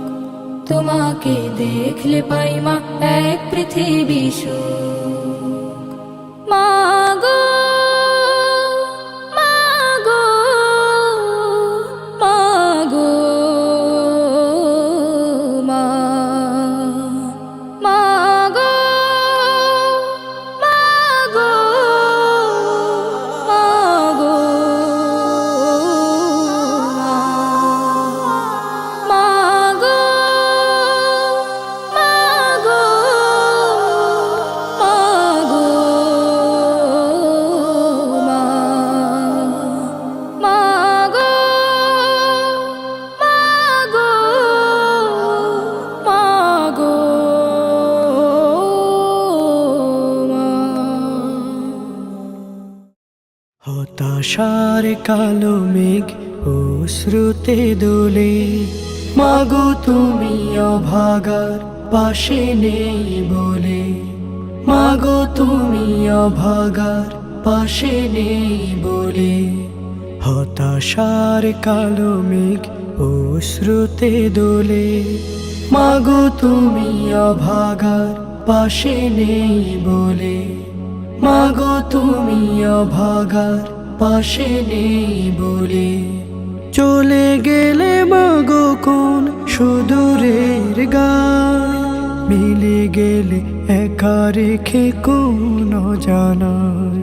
C: তোমাকে দেখলে পাই মা এক পৃথিবী সুখ। মাগো মাগো মাগো মা, মাগো মাগো মাগো মাগো মাগো মাগো মা, মাগো মাগো মাগো মা।
B: হতাশার কালো মেঘ অশ্রুতে দোলে, মাগো তুমি অভাগার পাশে নেই বলে, মাগো তুমি অভাগার পাশে নেই বলে। হতাশার কালো মেঘ অশ্রুতে দোলে, মাগো তুমি অভাগার পাশে নেই বলে, মাগো তুমি অভাগার পাশে নেই বলে। চলে গেলে মাগো কোন সুদূরের গান, মিলে গেলে একা রেখে কোন জানায়।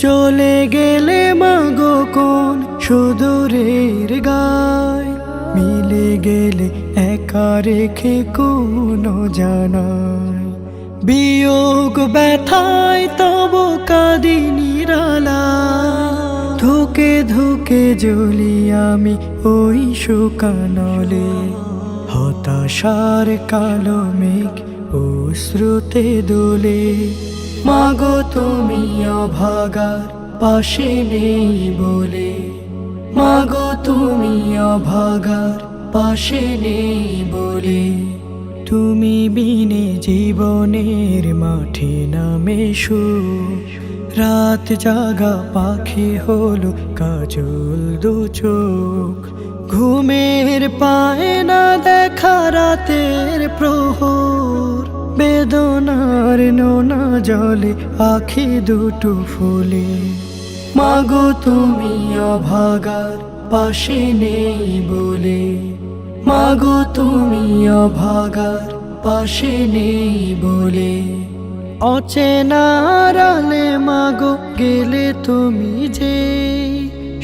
B: চলে গেলে মাগো কোন সুদূরের গায়, মিলে গেলে একা রেখে কোন জানায়। বিয়োগ ব্যথায় তব কাঁদি নিরালায়, ধুকে ধুকে জ্বলি আমি ওই শুকানলে। হতাশার কালো মেঘ অশ্রুতে দোলে, মাগো তুমি অভাগার পাশে নেই বলে, মাগো তুমি অভাগার পাশে নেই বলে। তুমি বিনে জীবনের মাঠে নামে সুখ, রাত জাগা পাখি হলো কাজল দু চোখ। ঘুমের পায় না দেখা রাতের প্রহর, বেদনার নোনা জলে আখি দুটো ফুলে। মাগো তুমি অভাগার পাশে নেই বলে, মাগো তুমি অভাগার পাশে নেই বলে। অচেনার আলে মাগো গেলে তুমি যে,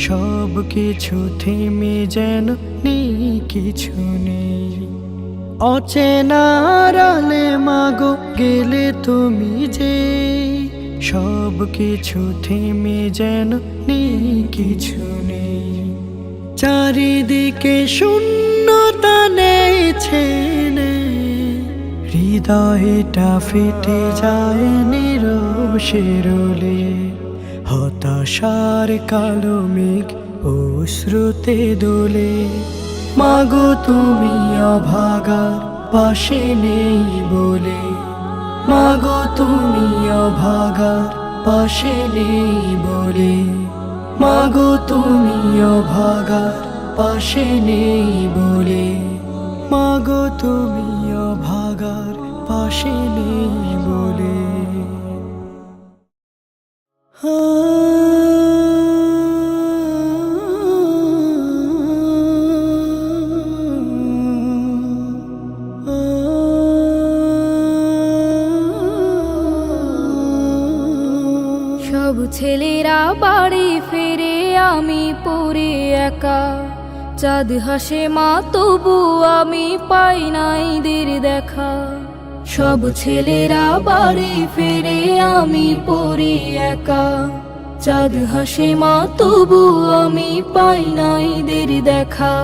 B: সব কিছু থেমে যেন নেই কিছু নেই। অচেনার আলে মাগো গেলে তুমি যে, সব কিছু থেমে যেন নেই কিছু নেই। চারিদিকে শূন্যতা নেইছে, হৃদয়টা ফেটে যায় নীরব শিরলে। হতাশার কালো মেঘ অশ্রুতে দোলে, মাগো তুমি অভাগার পাশে নেই বলে, মাগো তুমি অভাগার পাশে নেই বলে, মাগো তুমি অভাগার পাশে নেই বলে, মাগো তুমি অভাগার পাশে নেই বলে।
C: সব ছেলেরা বাড়ি ফিরে আমি পড়ে একা, চাঁদ হাসে মা তবু আমি পাই নাই দের দেখা, সব ছেলেরা বাড়ি ফেরে আমি পড়ি একা। চাঁদ হাসে মা তবু আমি পাই নাই দের দেখা,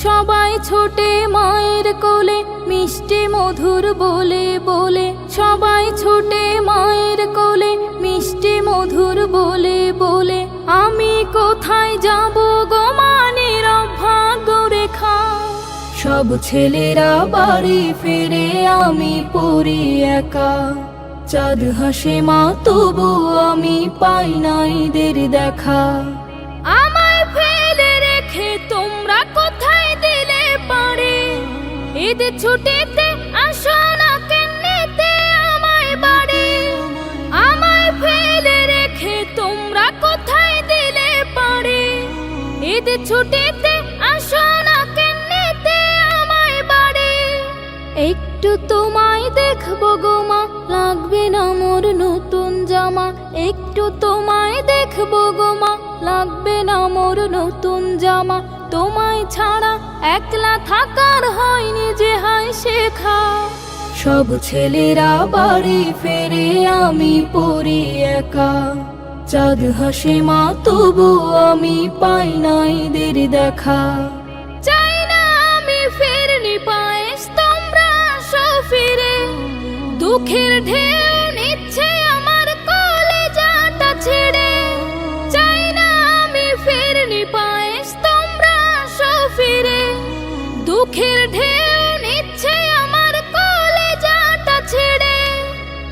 C: সবাই ছোটে মায়ের কোলে মিষ্টি মধুর বলে বলে, সবাই ছোটে মায়ের কোলে মিষ্টি মধুর বলে বলে, আমি কোথায় যাব গো মা নীরব ভাগ্য রেখা। সব ছেলেরা বাড়ি ফেরে আমি পড়ি একা, চাঁদ হাসে মা তবু আমি পাই নাই দের দেখা। আমায় ফেলে রেখে তোমরা কোথায় দিলে পারে, ঈদের ছুটিতে আসো না কেন্নিতে আমায় বাড়ি। আমায় ফেলে রেখে তোমরা কোথায় দিলে পারে, ঈদের ছুটিতে আসো না কেন্নিতে আমায় বাড়ি। একটু তোমায় দেখবো গো মা, লাগবে না মোর নতুন জামা। একটু তোমায় দেখবো গো মা, লাগবে না মোর নতুন জামা। তোমায় ছাড়া একলা থাকার হয়নি যে হায় শেখা। সব ছেলেরা বাড়ি ফেরে আমি পড়ি একা, চাঁদ হাসে মা তবু আমি পাই নাই দের দেখা। চাই না আমি ফেরনি পায়েস তোমরা আসো ফিরে, দুঃখের ঢেউ নিচ্ছে আমার কলেজাটা ছেড়ে। চাই না আমি ফেরনি পায়েস তোমরা আসো ফিরে, দুঃখের ঢেউ নিচ্ছে আমার কলেজাটা ছেড়ে।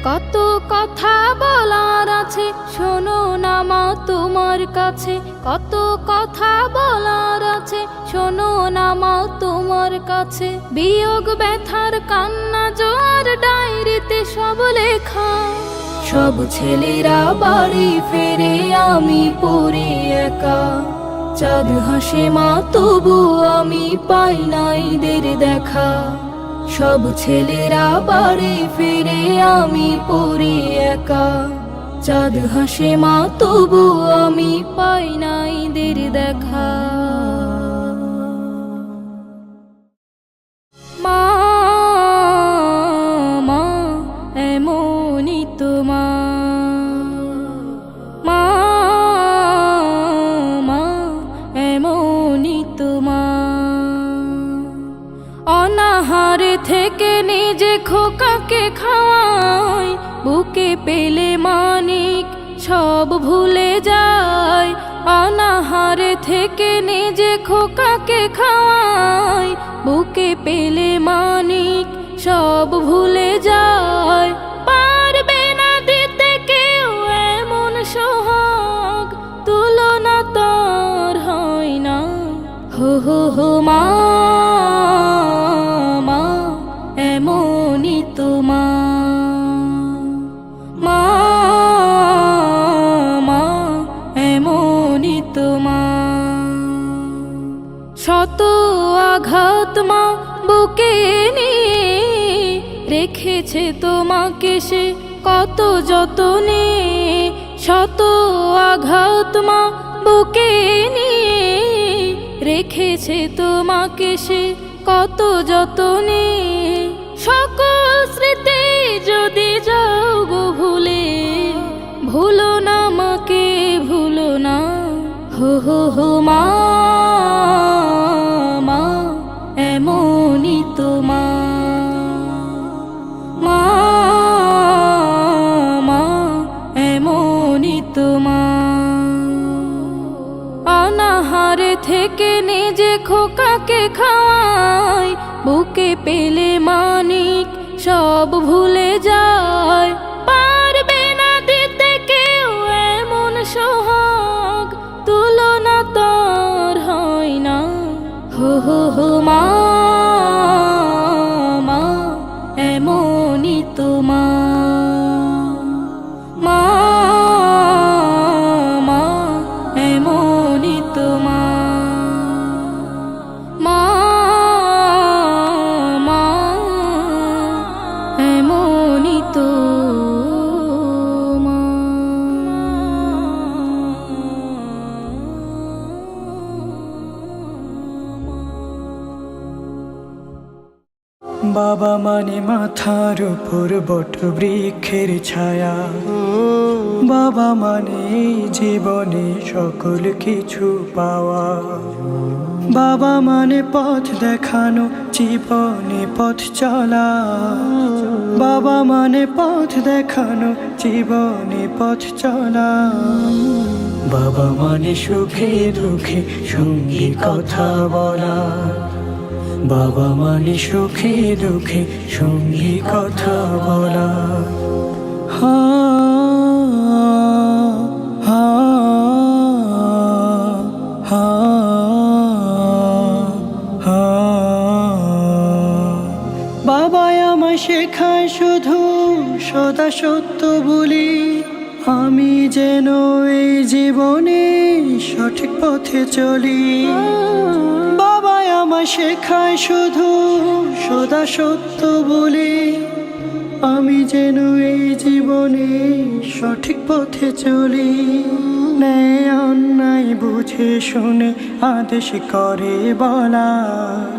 C: কত কথা বলার আছে শোনো না মা তোমার কাছে, কত কথা বলার আছে শোনো না মা তোমার কাছে। বিয়োগ ব্যথার কান্না জোয়ার ডায়েরিতে সব লেখা, সব ছেলেরা বাড়ি ফেরে আমি পড়ি একা, চাঁদ হাসে মা তবু আমি পাই নাই দের দেখা। সব ছেলেরা বাড়ি ফিরে আমি পড়ি একা, চাঁদ হাসে মা তবু আমি পাই নাই দের দেখা। মা মা এমনই তোমার, মা মা এমনই তোমার। অনাহারে থেকে নিজে খোকাকে খাওয়াই, বুকে পেলে মানিক সব ভুলে যায়। অনাহারে থেকে নিজে খোকাকে খাওয়াই, বুকে পেলে মানিক সব ভুলে যায়। পারবে না দিতে কেউ এমন সোহাগ, তুলনা তার হয় না। হো হো হো মা মা এমনই তোমার, মা মা এমনই তোমার। শত আঘাত মা বুকে নিয়ে রেখেছে তোমাকে সে কত যতনে। শত আঘাত মা বুকে নিয়ে রেখেছে তোমাকে সে কত যতনে। সকল স্মৃতি যদি যাও গো ভুলে, ভুলো না মাকে ভুলো না। হো হো হো মা মা এমনই তোমার, মা মা এমনই তোমার। অনাহারে থেকে নিজে খোকাকে খাওয়াই, বুকে পেলে মানিক সব ভুলে যায়। পারবে না দিতে কেউ এমন সোহাগ, তুলনা তার হয় না। হো হো হো মা মা এমনই তোমার, মা মা এমনই তোমার, মা মা এমনই তোমার।
B: বাবা মানে মাথার উপর বট বৃক্ষের ছায়া, বাবা মানে এই জীবনে সকল কিছু পাওয়া, বাবা মানে পথ দেখানো জীবনে পথ চলা, বাবা মানে পথ দেখানো জীবনে পথ চলা, বাবা মানে সুখে দুঃখে সঙ্গী কথা বলা, বাবা মানে সুখে দুঃখে সঙ্গী কথা বলা। হা হা হা হা। বাবাই আমায় শেখায় শুধু সদা সত্য বলি, আমি যেন এই জীবনে সঠিক পথে চলি। বাবাই আমায় শেখায় শুধু সদা সত্য বলি, আমি যেন এই জীবনে সঠিক পথে চলি। ন্যায় অন্যায় বুঝে শুনে আদেশ করে বলার,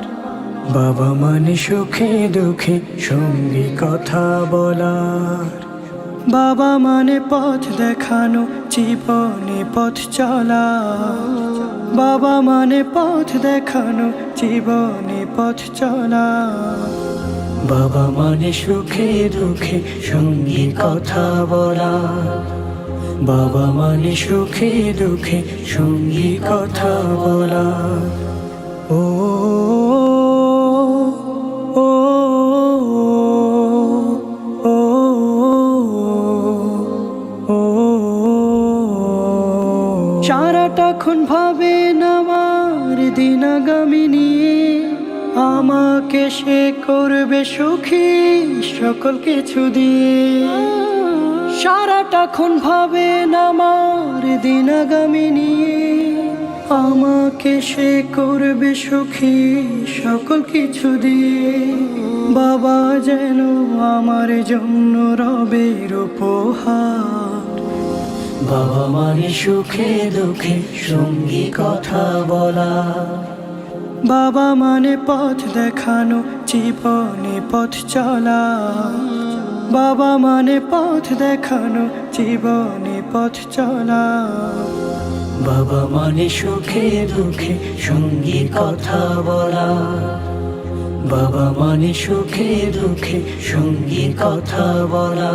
B: বাবা মানে সুখে দুঃখে সঙ্গী কথা বলার, বাবা মানে পথ দেখানো জীবনে পথ চলা, বাবা মানে পথ দেখানো জীবনে পথ চলা, বাবা মানে সুখে দুঃখে সঙ্গী কথা বলা, বাবা মানে সুখে দুঃখে সঙ্গী কথা বলা। ও ও ও ও সারাটাক্ষণ ভাবেন আমার দিন আগামী নিয়ে, আমাকে সে করবে সুখী সকল কিছু দিয়ে। সারাটাক্ষণ ভাবেন আমার দিন আগামী নিয়ে, আমাকে সে করবে সুখী সকল কিছু দিয়ে। বাবা যেন আমার জন্য রবের উপহার, বাবা মানে সুখে দুঃখে সঙ্গী কথা বলা, বাবা মানে পথ দেখানো জীবনে পথ চলা, বাবা মানে পথ দেখানো জীবনে পথ চলা, বাবা মানে সুখে দুঃখে সঙ্গী কথা বলা, বাবা মানে সুখে দুঃখে সঙ্গী কথা বলা,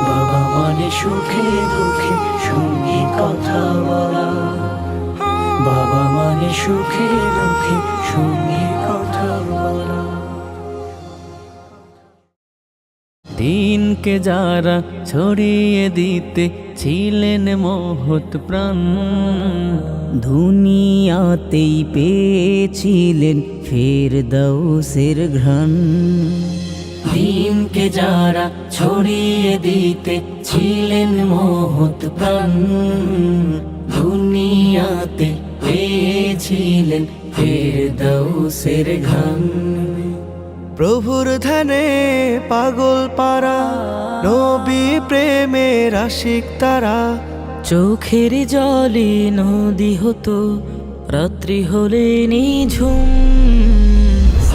B: বাবা মানে সুখে দুঃখে সঙ্গী কথা বলা, বাবা মানে সুখে দুঃখে সঙ্গী কথা বলা।
E: দিনকে যারা ছড়িয়ে দিতে ছিলেন মহৎ প্রাণ,
D: দুনিয়াতেই পেয়েছিলেন ফেরদাউসের ঘ্রাণ।
E: দিনকে যারা ছড়িয়ে দিতে ছিলেন মহৎ প্রাণ, দুনিয়াতে পেয়েছিলেন ফেরদাউসের ঘ্রাণ।
B: প্রভুর ধ্যানে পাগল পারা নবী প্রেমের আশিক তারা,
E: চোখের জলে নদী হতো রাত্রি হলে নিঝুম।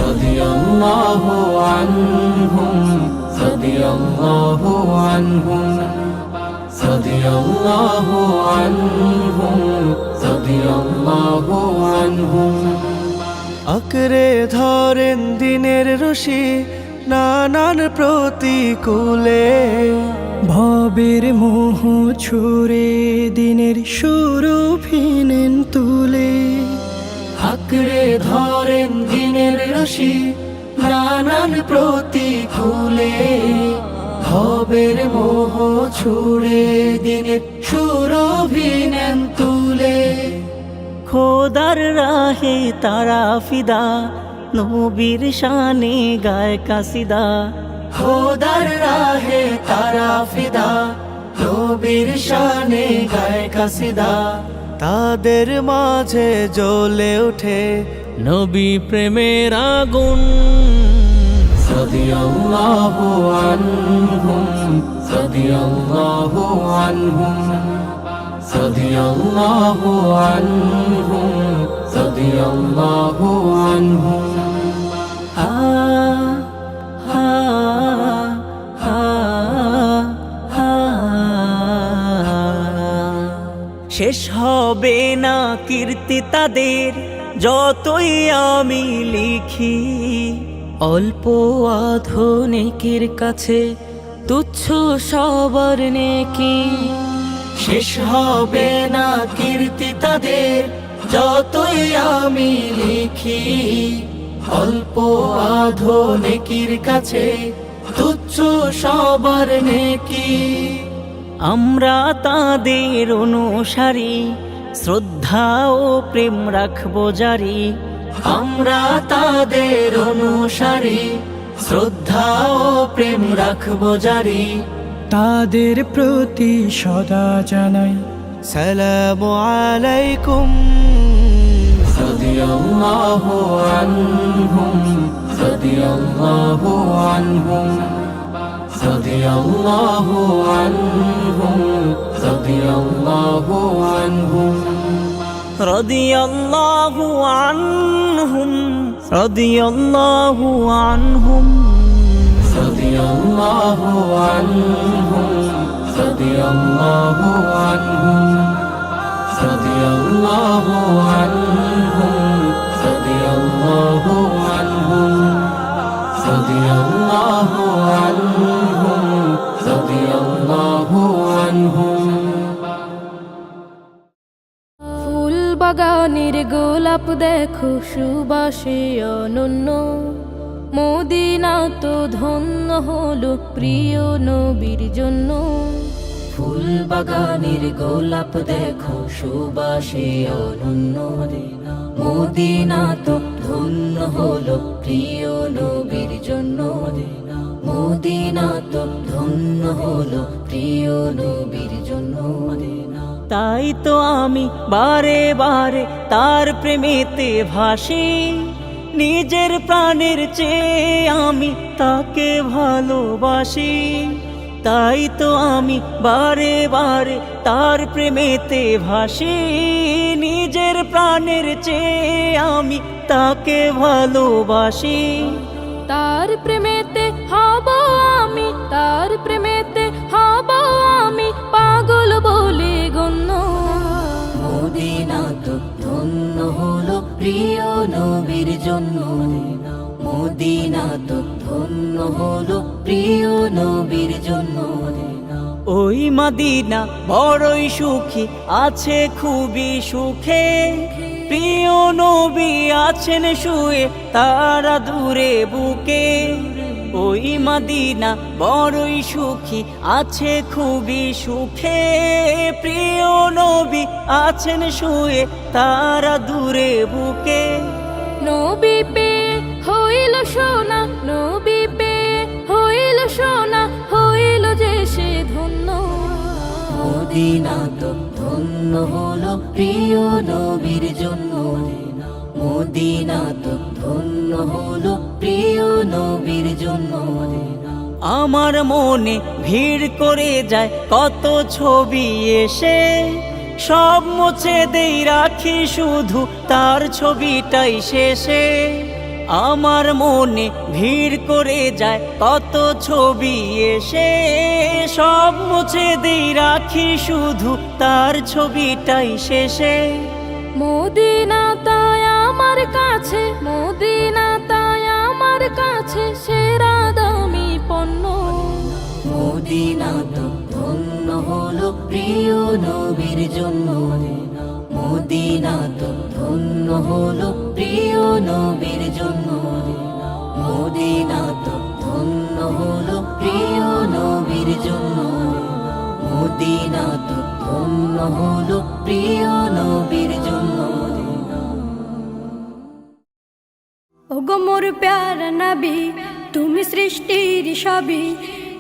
E: রাদিয়াল্লাহু আনহুম, রাদিয়াল্লাহু আনহুম, রাদিয়াল্লাহু আনহুম, রাদিয়াল্লাহু আনহুম।
B: আঁকড়ে ধরেন দিনের রশি নানান প্রতিকূলে, ভবের মোহ ছুড়ে দিনের সুরভিনেন তুলে।
E: আঁকড়ে ধরেন দিনের রশি নানান প্রতিকূলে, ভবের মোহ ছুড়ে দিনের সুরভিনেন তুলে।
D: খোদার রাহে তারা ফিদা, নবীর শানে গায় কাসিদা।
E: খোদার রাহে তারা ফিদা, নবীর শানে গায় কাসিদা।
B: তাদের মাঝে জ্বলে ওঠে
E: নবী প্রেমের আগুন। রাদিয়াল্লাহু আনহুম, রাদিয়াল্লাহু আনহুম, রাদিয়াল্লাহু আনহুম, রাদিয়াল্লাহু আনহুম।
D: শেষ হবে না কীর্তি তাদের যতই আমি লিখি।
C: অল্প আধুনিকের কাছে তুচ্ছ সবার নেকি।
E: শেষ হবে না কীর্তি তাদের যতই আমি লিখি। অল্প আধুনিকের কাছে তুচ্ছ সবার নেকি।
D: আমরা তাদের অনুসারী, শ্রদ্ধা ও প্রেম রাখবো জারি।
E: আমরা তাদের অনুসারী, শ্রদ্ধা ও প্রেম রাখবো জারি।
B: তাদের প্রতি সদা জানাই সালামু আলাইকুম।
E: রাদিয়াল্লাহু আনহুম, রাদিয়াল্লাহু আনহুম, রাদিয়াল্লাহু আনহুম, রাদিয়াল্লাহু আনহুম,
D: রাদিয়াল্লাহু আনহুম, রাদিয়াল্লাহু আনহুম,
E: রাদিয়াল্লাহু আনহুম, রাদিয়াল্লাহু আনহুম, রাদিয়াল্লাহু আনহুম, রাদিয়াল্লাহু আনহুম, রাদিয়াল্লাহু আনহুম, রাদিয়াল্লাহু আনহুম।
C: ফুল বাগানের গোলাপ দেখো সুবাসে অনন্য। মদিনা তো ধন্য হলো প্রিয় নবীর জন্য।
D: ফুল বাগানের গোলাপ দেখো সুবাসে অনন্য। মদিনা তো ধন্য হলো প্রিয় নবীর জন্য। মদিনা তো ধন্য হলো প্রিয় নবীর জন্য। তাই তো আমি বারে বারে তার প্রেমেতে ভাসি। নিজের প্রাণের চেয়ে আমি তাকে ভালোবাসি। তাই তো আমি বারে বারে তার প্রেমেতে ভাসি। নিজের প্রাণের চেয়ে আমি তাকে ভালোবাসি।
C: তার প্রেমেতে হব আমি, তার প্রেমেতে হব আমি পাগল বলে গণ্য।
D: মদিনা তো ধন্য হলো প্রিয় নবীর জন্য। মদিনা তো ধন্য হলো প্রিয় নবীর জন্য। ওই মদিনা বড়ই সুখী আছে খুবই সুখে। প্রিয় নবী আছেন শুয়ে তারা দূরে বুকে। ওই মদিনা বড়ই সুখী আছে খুবই সুখে। প্রিয় নবী আছেন শুয়ে তারা দূরে বুকে।
C: নবী পেয়ে হইল সোনা, নবী পেয়ে হইল সোনা, হইল যে সে ধন্য।
D: মদিনা তো ধন্য হলো প্রিয় নবীর জন্য। মদিনা তো ধন্য হলো প্রিয় নবীর জন্য। আমার মনে ভিড় করে যায় কত ছবি এসে। সব মুছে দেই রাখি শুধু তার ছবিটাই শেষে। আমার মনে ভিড় করে যায় কত ছবি এসে। সব মুছে দেই রাখি শুধু তার ছবিটাই শেষে।
C: মদিনা তাই আমার কাছে, মদিনা তাই আমার কাছে সেরা দামি পণ্য।
D: মদিনা তো ধন্য হলো প্রিয় নবীর জন্য। মদিনা তো ধন্য হলো প্রিয় নবীর জন্য। মদিনা তো ধন্য হলো প্রিয় নবীর জন্য। মদিনা তো ধন্য হলো প্রিয় নবীর জন্য।
A: ওগো মোর প্যারা নবী, তুমি সৃষ্টির সবই।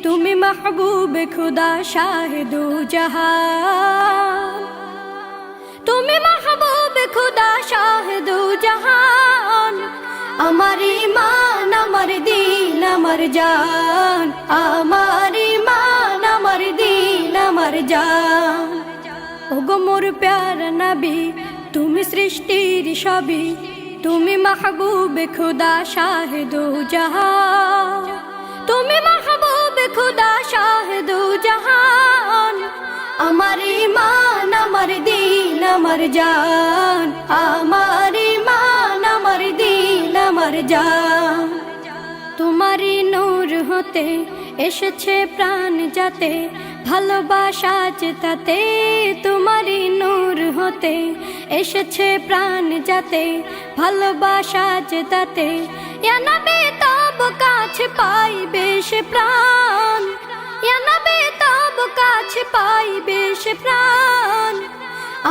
A: তুমি মাহবুবে খুদা শাহিদু জাহান। তুমি মাহবুবে খুদা শাহিদু জাহান। আমার ঈমান, আমার দিন, আমার জান। আমার ঈমান, আমার দিন, আমার জান। ওগো মোর প্যারা নবী, তুমি সৃষ্টির সবই। তুমি মাহবুবে খুদা শাহিদু জাহান। তুমি মাহবুবে খুদা শাহিদু জাহান। আমার ঈমান, আমার দিল আমার জান, আমার ইমান আমার দিল আমার জান। তোমারই নূর হতে এসেছে প্রাণ যাতে, ভালোবাসা তাতে তোমারই নূর হতে এসেছে প্রাণ যাতে, ভালোবাসা তাতে। ইয়া নবী তব কাছে পাইবে সে প্রাণ, ইয়া নবী তব কাছে পাইবে সে প্রাণ।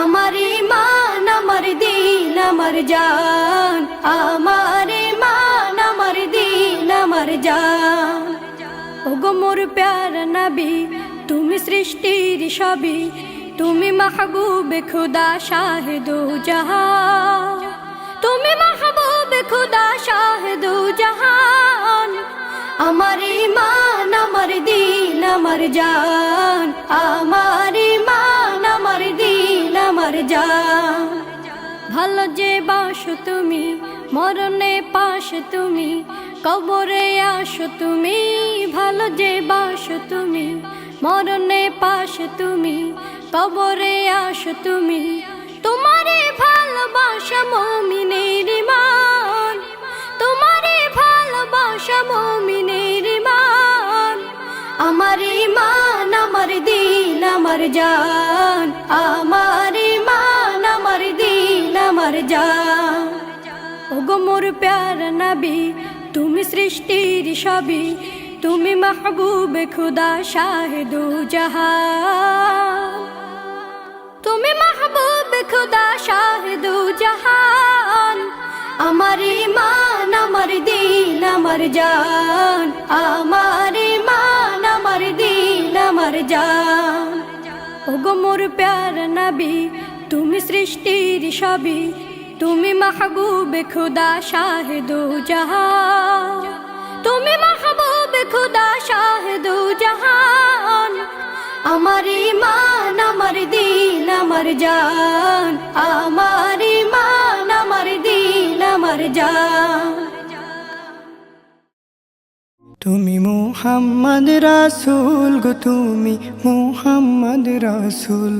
A: আমার ইমান আমার দিল আমার জান, আমার ইমান আমার দিল আমার জান। ওগো মোর প্যারা নবী তুমি সৃষ্টির সবই, তুমি মাহবুবে খুদা শাহিদু জাহান, তুমি মাহবুবে খুদা শাহিদু জাহান। আমার ইমান আমার দিল আমার জান, আমার ইমান আমার দিল আমার জান। ভালো যে বাসো তুমি মরণে পাশ তুমি, কবরে আসো তুমি। ভালো যে বাসো তুমি মরণে পাশ তুমি, কবরে আসো তুমি। তোমারে ভালোবাসা মুমিনের ঈমান, তোমারে ভালোবাসা মুমিনের ঈমান। আমার ঈমান আমার দিল আমার জান, আমার ঈমান আমার দিল আমার জান। ওগো মোর প্যারা নবী তুমি সৃষ্টির সবই, তুমি মাহবুবে খুদা শাহিদু জাহান, তুমি মাহবুবে খুদা শাহিদু জাহান। আমার ঈমান আমার দিল আমার জান, আমার ঈমান আমার দিল আমার জান। ওগো মোর প্যারা নবী তুমি সৃষ্টির সবই, তুমি মাহবুবে খুদা শাহিদু জাহান, তুমি মাহবুবে খুদা শাহিদু জাহান। আমার ঈমান আমার দিল আমার জান, আমার ঈমান আমার দিল আমার জান।
B: তুমি মুহাম্মদ রাসূল গো, তুমি মুহাম্মদ রাসূল,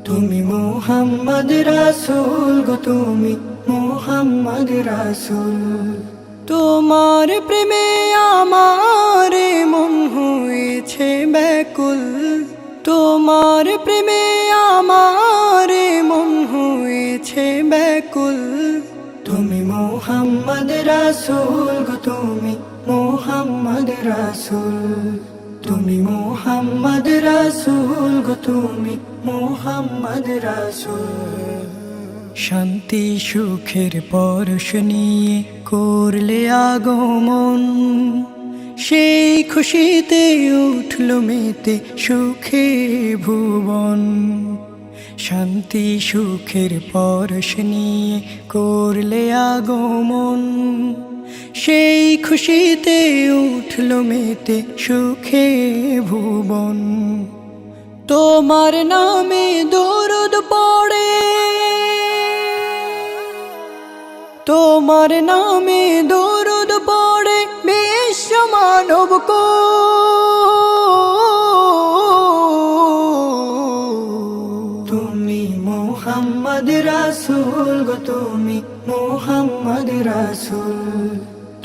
B: তুমি মুহাম্মদ রাসূল গো, তুমি মুহাম্মদ রাসূল। তোমার প্রেমে আমার মন হয়েছে ব্যাকুল, তোমার প্রেমে আমার মন হয়েছে ব্যাকুল। তুমি মুহাম্মদ রাসূল গো, তুমি মুহাম্মদ রাসূল, তুমি মুহাম্মদ রাসূল গো, তুমি মুহাম্মদ রাসূল। শান্তি সুখের পরশ নিয়ে করলে আগমন, সেই খুশিতে উঠল মেতে সুখে ভুবন। শান্তি সুখের পরশ নিয়ে করলে আগমন, সেই খুশিতে উঠল মেতে সুখে ভুবন। তোমার নামে দরুদ পড়ে, তোমার নামে দরুদ পড়ে বিশ্ব মানব কো। তুমি মুহাম্মদ রাসূল গো, তুমি মুহাম্মদ রাসূল,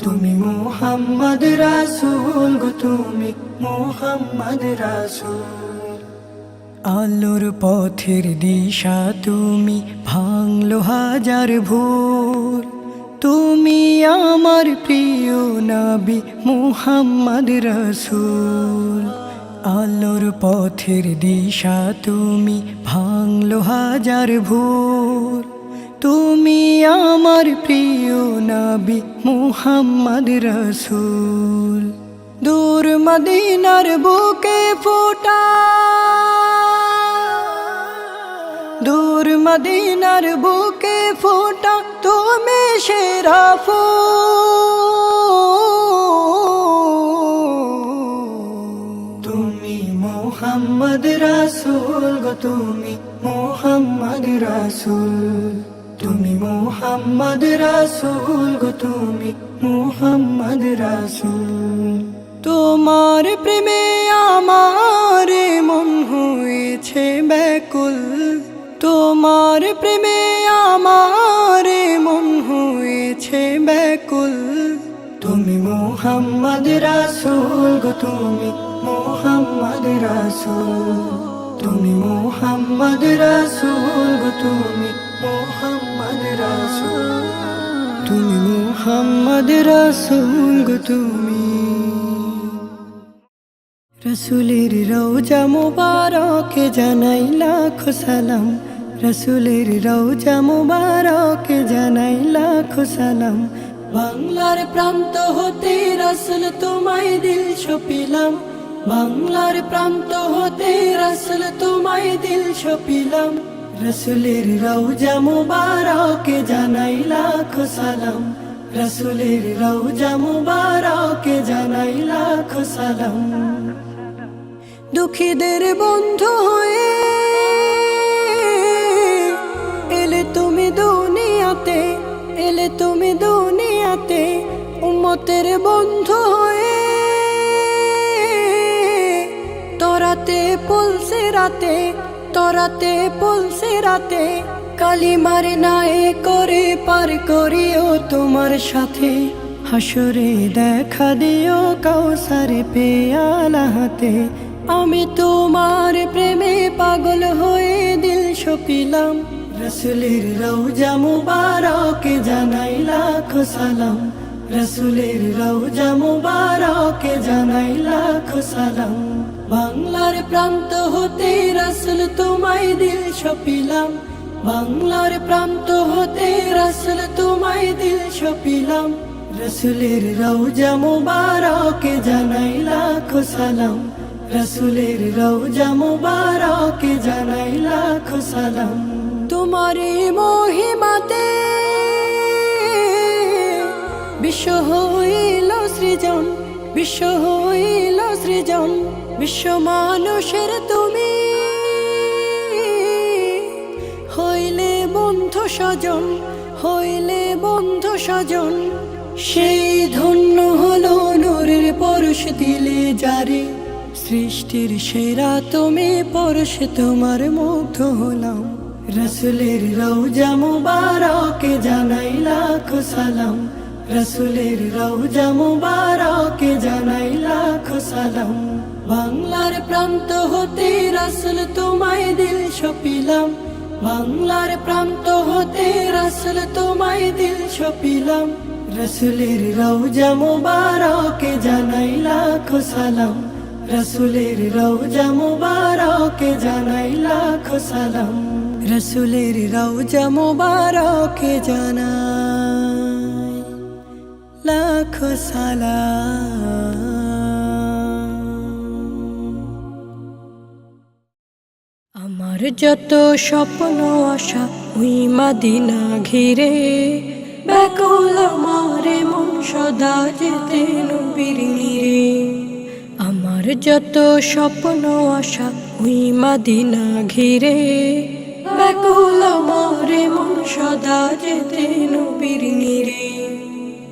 B: তুমি মুহাম্মদ রাসূল গো, তুমি মুহাম্মদ রাসূল। আলোর পথের দিশা তুমি, ভাঙলো হাজার ভুল। তুমি আমার প্রিয় নবী মুহাম্মদ রাসূল। আলোর পথের দিশা তুমি, ভাঙলো হাজার ভুল। তুমি আমার প্রিয় নবী মুহাম্মদ রাসূল। দূর মদিনার বুকে ফোটা, দূর মদিনার বুকে ফোটা তুমি সেরা ফুল। তুমি মুহাম্মদ রাসূল গো, তুমি মুহাম্মদ রাসূল, তুমি মুহাম্মদ রাসূল গো, তুমি মুহাম্মদ রাসূল। তোমার প্রেমে আমার মন হয়েছে ব্যাকুল, তোমার প্রেমে আমার মন হয়েছে ব্যাকুল। তুমি মুহাম্মদ রাসূল গো, তুমি মুহাম্মদ রাসূল, তুমি মুহাম্মদ রাসূল গো, তুমি মুহাম্মদ রাসূল, তুমি মুহাম্মদ রাসূল গো তুমি। রসুলের রওজা মুবারকে জানাই লাখো সালাম, রসুলের রওজা মুবারকে জানাই লাখো সালাম। বাংলার প্রান্ত হতে রাসূল তোমায় দিল সপিলাম, বাংলার প্রান্ত হতে রাসূল তোমায় দিল সপিলাম। রসুলের রওজা মুবারকে জানাই লাখো সালাম, রসুলের রওজা মুবারকে জানাই লাখো সালাম। দুঃখীদের বন্ধু হয়ে এলে তুমি দুনিয়াতে, এলে তুমি দুনিয়াতে। উম্মতের বন্ধু হয়ে তরাতে পলসে রাতে, তরাতে পলসে রাতে। কালিমার নায়ে করে পার করিও তোমার সাথে, হাসরে দেখা দিও কাউসারে পেয়ালা হাতে। আমি তোমার প্রেমে পাগল হয়ে দিল সপিলাম, রসুলের রওজা মুবারকে জানাই লাখো সালাম, রসুলের রওজা মুবারকে জানাই লাখো সালাম। বাংলার প্রান্ত হতে রাসূল তোমায় দিল সপিলাম, বাংলার প্রান্ত হতে রাসূল তোমায় দিল সপিলাম। রসুলের রওজা মুবারকে জানাই লাখো সালাম, রসুলের রওজা মুবারকে জানাই লাখো সালাম। তোমারে মহিমাতে বিশ্ব হইল সৃজন, বিশ্ব হইল সৃজন। বিশ্ব মানুষের তুমি হইলে বন্ধু স্বজন, হইলে বন্ধু স্বজন। সেই ধন্য হলো নূরের পরশ দিলে যারে, সৃষ্টির সেরা তুমি পরশ তোমার মুগ্ধ হলাম। রসুলের রওজা মুবারকে জানাই লাখো সালাম, রসুলের রওজা মুবারকে জানাই লাখো সালাম। বাংলার প্রান্ত হতে রাসূল তোমায় দিল সপিলাম, বাংলার প্রান্ত হতে রাসূল তোমায় দিল সপিলাম। রসুলের রওজা মুবারকে জানাই লাখো সালাম, রসুলের রওজা মুবারকে জানাই লাখো সালাম, রসুলের রওজা মুবারকে জানাই লাখো সালাম। আমার যত স্বপ্ন আশা ওই মদিনা ঘিরে, ব্যাকুল আমার মন সদা যেতে নবীর নিরে। আমার যত স্বপ্ন আশা ওই মদিনা ঘিরে, ব্যাকুল আমার মন সদা যেতে নবীর নিরে,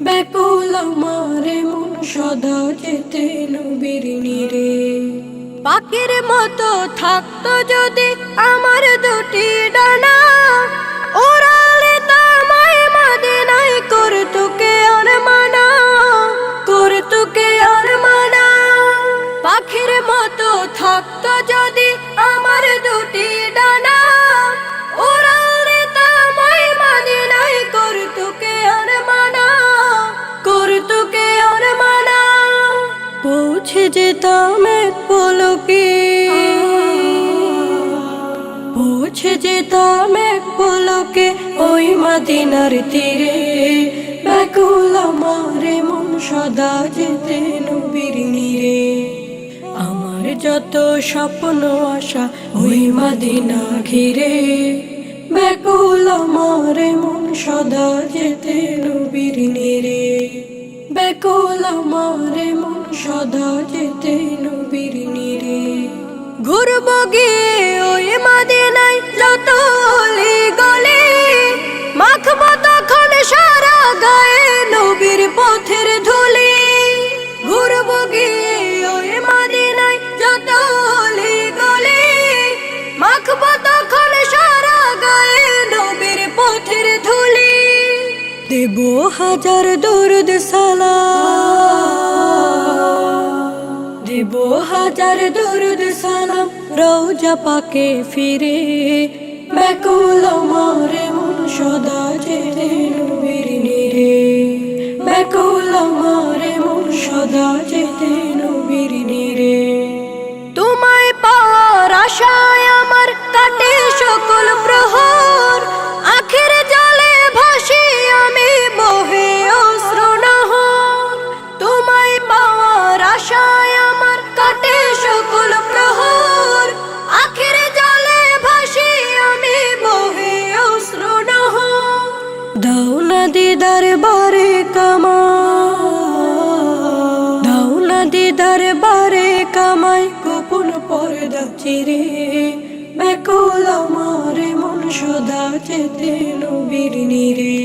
B: ব্যাকুল আমার মন সদা যেতে নবীর নিরে। পাখির মতো থাকতো যদি আমার দুটি ডানা, ওরালে তোমায় মদিনায় করতো কে আর মানা, করতো কে আর মানা। পাখির মতো থাকতো যদি আমার দুটি ডানা, ওরালে তোমায় মদিনায় করতো কে আর মানা, করতো কে আর মানা। পৌঁছে যেতাম এক পলকে, পৌঁছে যেতাম এক পলকে ওই মদিনার তীরে, ব্যাকুল আমার মন সদা যেতে নবীর নিরে। আমার যত স্বপ্ন আশা ওই মদিনা ঘিরে, ব্যাকুল আমার মন সদা যেতে নবীর নিরে, ব্যাকুল আমার মন সদা যেতে নবীর নিরে। ঘুরবো গিয়ে ওই মদিনায় যত অলি গলি, মাখবো তখন সারা গায়ে নবীর পথের ধুলি। ঘুরবো গিয়ে ওই মদিনায় যত অলি গলি, মাখবো তখন সারা দিব হাজার দরুদ সালাম, দিব হাজার দরুদ সালাম রওজা পাকে ফিরে, ব্যাকুল আমার মন সদা যেতে নবীর নিরে, ব্যাকুল আমার মন সদা যেতে নবীর নিরে। তোমায় পাওয়ার আশায় আমার কাটে সকল প্রহর, আখের জলে ভাসি আমি বহে অশ্রুনহর। তোমায় পাওয়ার আশায় আমার কাটে সকল প্রহর, আখের জলে ভাসি আমি বহে অশ্রুনহর। দাও না দিদার বারে কামাই, দাও না দিদার বারে কামাই গোপন পর্দা চিরে, ব্যাকুল আমার মন সদা যেতে নবীর নিরে,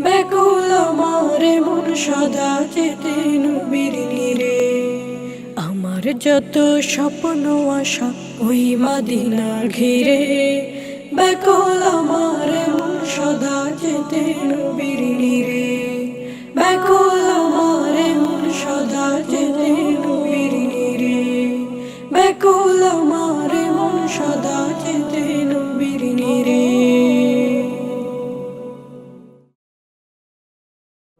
B: ব্যাকুল আমার মন সদা যেতে নবীর নিরে। আমার যত স্বপ্ন আশা ওই মদিনা ঘিরে, ব্যাকুল আমার মন সদা যেতে নবীর নিরে, ব্যাকুল আমার মন সদা যেতে নবীর নিরে, ব্যাকুল আমার মন সদা যেতে নবীর নিরে।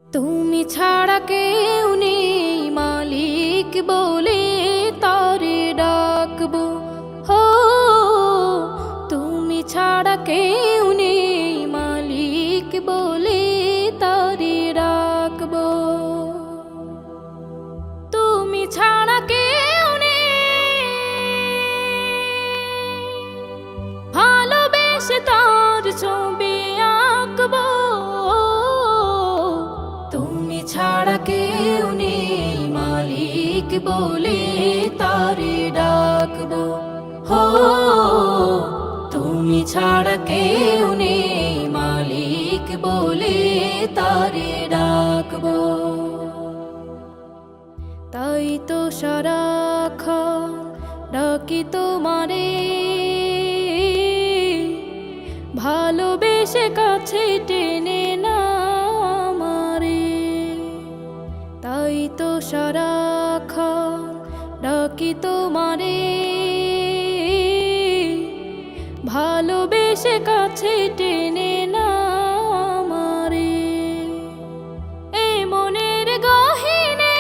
C: তুমি ছাড়া কেউ নেই মালিক বলে তারে ডাকবো, হো তুমি ছাড়া কেউ নেই মালিক বলে তারে ডাকবো। তুমি ছাড়া কেউ নেই ভালোবেসে তার ছবি আঁকবো, তুমি ছাড়া কেউ নেই মালিক বলে তারে ডাকবো, হো তুমি ছাড়া কেউ নেই মালিক বলে তারে ডাকবো। তাই তো সারাক্ষণ ডাকি তোমারে, ভালোবেসে কাছে টেনে না আমারে। তাই তো সারাক্ষণ ডাকি তোমারে, ভালোবেসে কাছে টেনে না আমারে। এই মনের গহীনে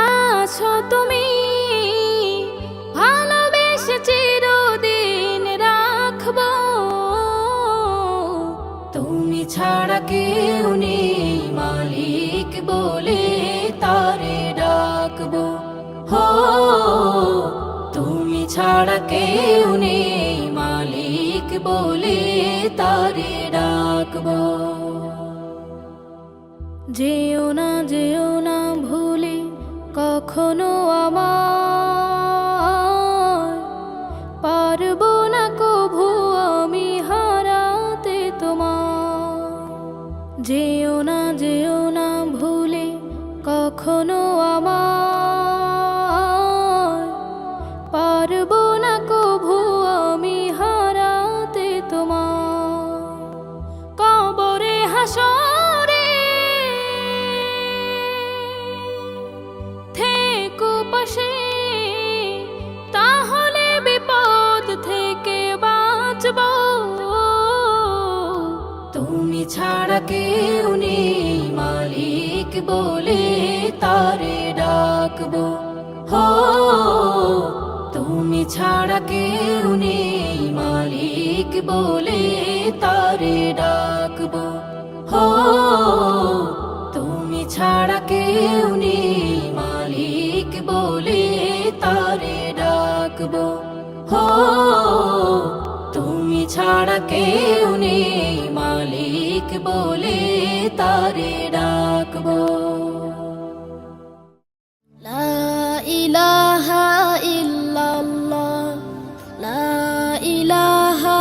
C: আছো তুমি, ভালোবেসে চিরদিন রাখবো। তুমি ছাড়া কেউ নেই মালিক বলে তারে ডাকবো, হো তুমি ছাড়া কেউ নেই মালিক বলে তারে ডাকবো। যেও না ভুলে কখনো আমার, পারবো না কভু আমি হারাতে তোমার। যেও না ভুলে কখনো আমার, পারবো না কভু আমি হারাতে তোমার। কবরে হাসরে থেকো পাশে, তাহলে বিপদ থেকে বাঁচবো। তুমি ছাড়া কেউ নেই মালিক বলে তারে ডাকবো, হো তুমি ছাড়া কেউ নেই মালিক বলে তারে ডাকবো, হো তুমি ছাড়া কেউ নেই মালিক বলে তারে ডাকবো, হো তুমি ছাড়া কেউ নেই মালিক বলে তারে ডাকবো। লা ইলাহা ইল্লাল্লাহ, লা ইলাহা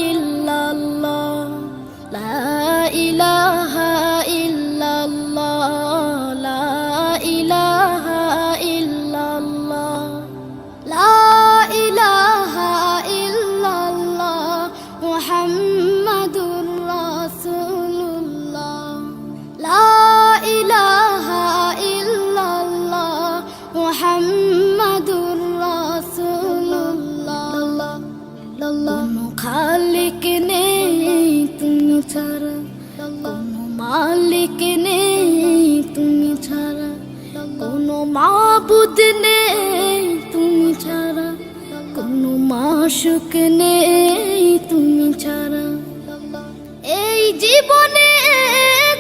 C: ইল্লাল্লাহ, লা ইলাহা ইল্লাল্লাহ, লা ইলাহা ইল্লাল্লাহ, লা ইলাহা ইল্লাল্লাহ মুহাম্মাদ মাবুদ নেই তুমি ছাড়া, কোনো মাশুক নেই তুমি ছাড়া। এই জীবনে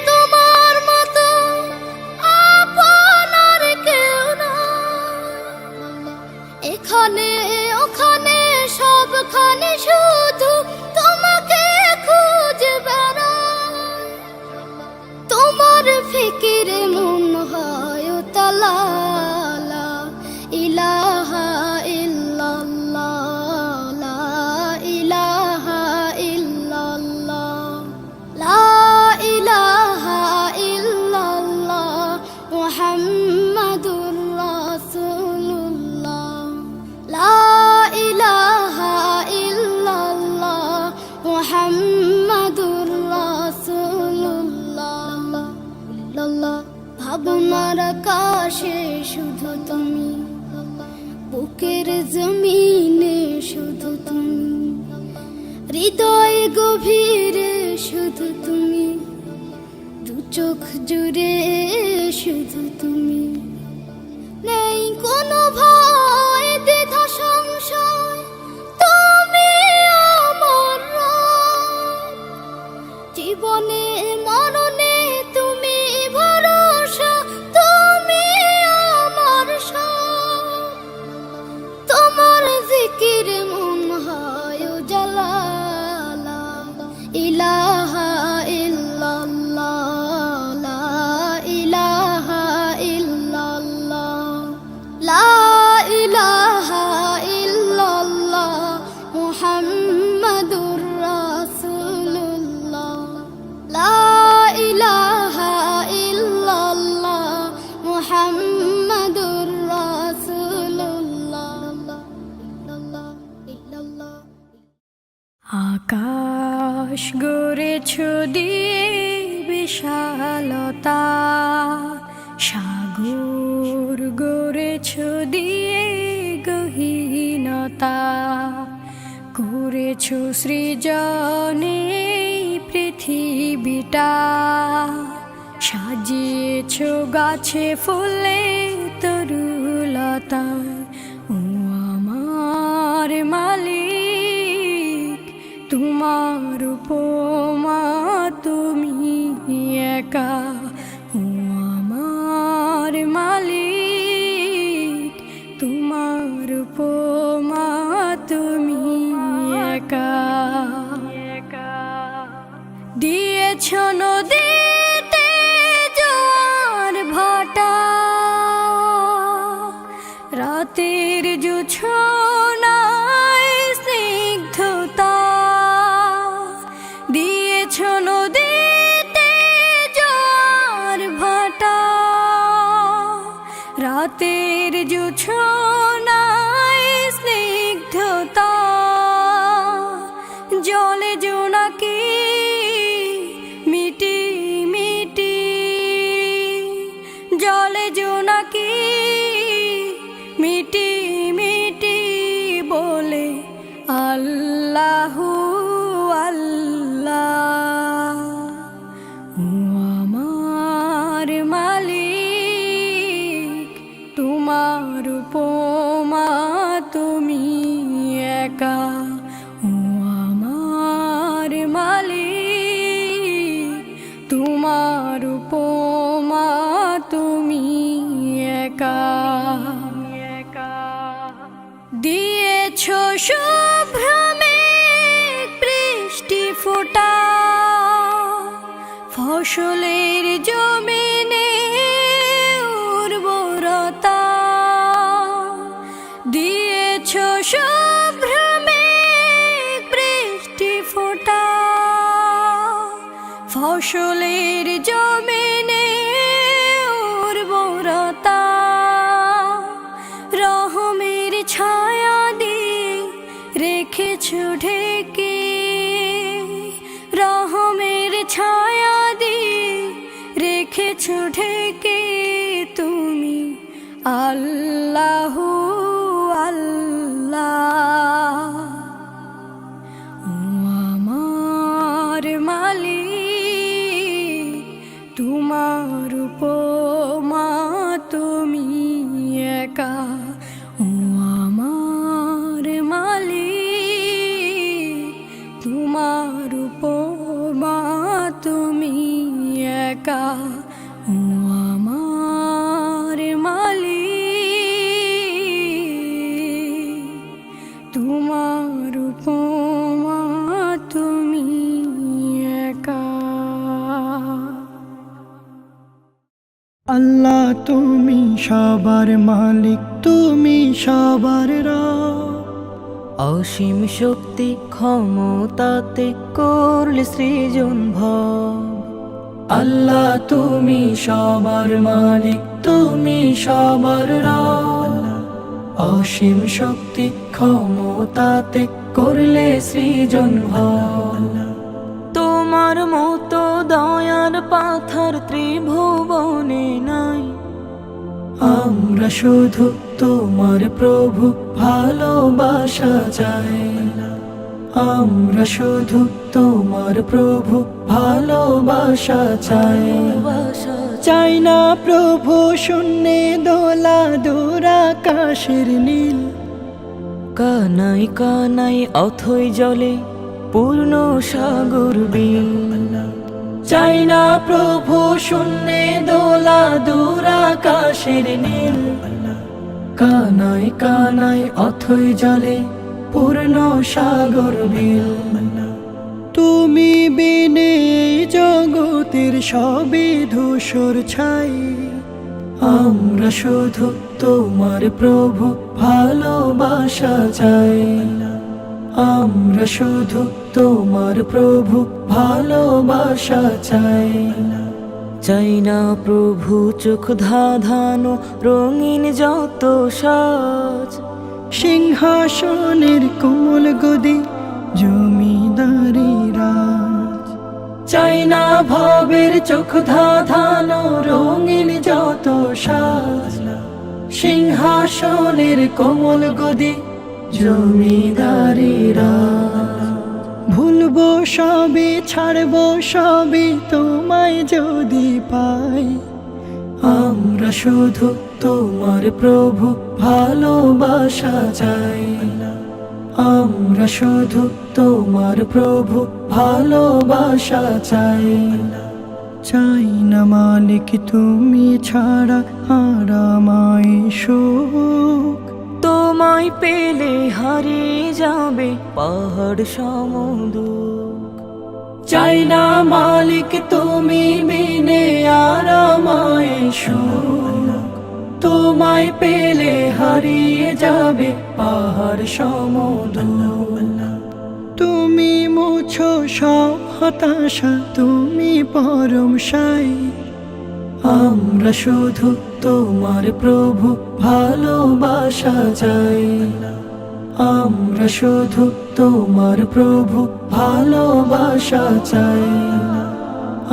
C: তোমার মতো আপন আর কেউ না। এখানে ওখানে সবখানে শুধু তোমাকে খুঁজে বেড়াই। তোমার ফিকিরে মন হয় তালা, লা ইলাহা ইল্লাল্লাহ, লা ইলাহা ইল্লাল্লাহ, লা ইলাহা ইল্লাল্লাহ, মুহাম্মাদুর রাসূলুল্লাহ, লা ইলাহা ইল্লাল্লাহ, মুহাম্মাদুর রাসূলুল্লাহ। ভাবনার আকাশে শুধু তুমি, বুকের জমিনে শুধু তুমি, হৃদয় গভীরে শুধু তুমি, দু চোখ জুড়ে শুধু তুমি। নেই কোনো ভয় দ্বিধা সংশয়, তুমি আমার রব। জীবনে মরণে তুমি ভরসা, তুমি আমার সব। তোমার জিকির মন হয় উজালা, লা ইলাহা ইল্লাল্লাহ, লা ইলাহা ইল্লাল্লাহ, লা ইলাহা ইল্লাল্লাহ, মুহাম্মাদুর রাসূলুল্লাহ, লা ইলাহা ইল্লাল্লাহ, মুহাম্মাদুর রাসূলুল্লাহ।
A: আকাশ গড়েছ দিয়ে বিশালতা, সাগর গড়েছ দিয়ে গহীনতা, করেছ সৃজনে পৃথিবীটা, সাজিয়েছ গাছে ফুলে তরুলতায়। ও আমার মালিক, তোমার উপমা তুমি একা। ও আমার মালিক, তোমার উপমা তুমি একা। দিয়েছ নদীতে জোয়ার ভাটা, রাতের জোছনায় স্নিগ্ধতা। দিয়েছ নদীতে জোয়ার ভাটা, রাতের জোছনায় স্নিগ্ধতা। জলে জোনাকি মিটি মিটি, জলে জোনাকি মিটি মিটি বলে আল্লাহু আল্লাহ। ও আমার মালিক, তোমার উপমা তুমি একা। ও আমার মালিক, তোমার উপমা তুমি একা। দিয়েছ শুভ্রমে বৃষ্টি ফোঁটা, ফসলের জমিনে উর্বরতা। দিয়েছ শুভ্রমে বৃষ্টি ফোঁটা, ফসলের জমিনে উর্বরতা। রহমের ছায়া দিয়ে রেখেছ ঢেকে, রহমের ছায়া দিয়ে রেখেছ ঢেকে। তুমি আল্লাহু আল্লাহ। ও আমার মালিক, তোমার উপমা তুমি একা ও আমার মালিক তোমার উপমা তুমি একা ও আমার মালিক তোমার উপমা তুমি একা।
B: আল্লাহ তুমি সবার মালিক, তুমি সবার রব।
D: অসীম শক্তি ক্ষমতাতে করলে সৃজন ভব।
B: আল্লাহ তুমি সবার মালিক, তুমি সবার রব। অসীম শক্তি ক্ষমতাতে করলে সৃজন ভব।
D: তোমার মতো দয়ার পাথার ত্রিভুবনে নাই।
B: আমরা শুধু তোমার প্রভু ভালোবাসা চাই। আমরা শুধু তোমার প্রভু ভালোবাসা চাই। চাই না প্রভু শূন্যে দোলা দূরাকাশের নীল।
D: কানাই কানাই অথই জলে পূর্ণ সাগর বিল।
B: চাই না প্রভু শূন্যে দোলা দূরাকাশের নীল। কানাই কানাই অথই জলে পূর্ণ সাগর বিল। তুমি বিনে এই জগতের সবই ধূসর ছাই। আমরা শুধু তোমার প্রভু ভালোবাসা চাই। আমরা শুধু তোমার প্রভু ভালোবাসা চাই।
D: চাই না প্রভু চোখ ধাঁধানো রঙিন যত সাজ।
B: সিংহাসনের কোমল গদি জমিদারি রাজ। চাই না ভবের চোখ ধাঁধানো রঙিন যত সাজ। সিংহাসনের কোমল গদি জমিদারি রাজ। ভুলবো সবই ছাড়বো সবই তোমায় যদি পাই। আমরা শুধু তোমার প্রভু ভালোবাসা চাই। আমরা শুধু তোমার প্রভু ভালোবাসা চাই। চাই না মালিক তুমি ছাড়া আর আমায় সুখ।
D: তোমায় পেলে হারিয়ে যাবে পাহাড় সমুদ্র।
B: চাই না মালিক তুমি বিনে আর আমায় সুখ। তোমায় পেলে হারিয়ে যাবে পাহাড় সমুদ্র। তুমি মুছো সব হতাশা, তুমি পরম সাই। আমরা শুধু তোমার প্রভু ভালোবাসা চাই। আমরা শুধু তোমার প্রভু ভালোবাসা চাই।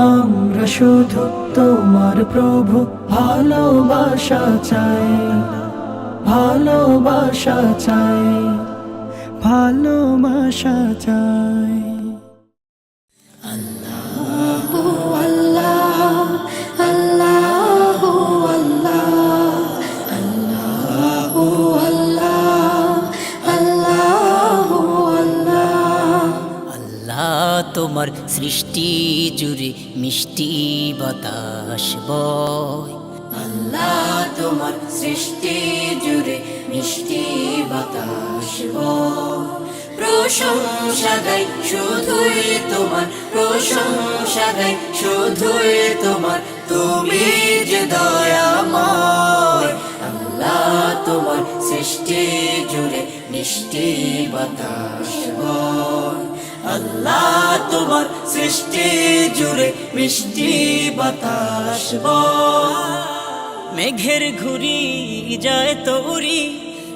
B: আমরা শুধু তোমার প্রভু ভালোবাসা চাই। ভালোবাসা চাই। ভালোবাসা চাই।
D: তোমার সৃষ্টি জুড়ে মিষ্টি বাতাস বয়।
B: আল্লাহ তোমার সৃষ্টি জুড়ে মিষ্টি বাতাস বয়। প্রশংসা গাই শুধুই তোমার, প্রশংসা গাই শুধুই তোমার। তুমি যে দয়াময়। আল্লাহ তোমার সৃষ্টি জুড়ে মিষ্টি বাতাস বয়। আল্লাহ তোমার সৃষ্টি জুড়ে মিষ্টি বাতাস বয়।
D: মেঘের ঘুরি যায় তোরি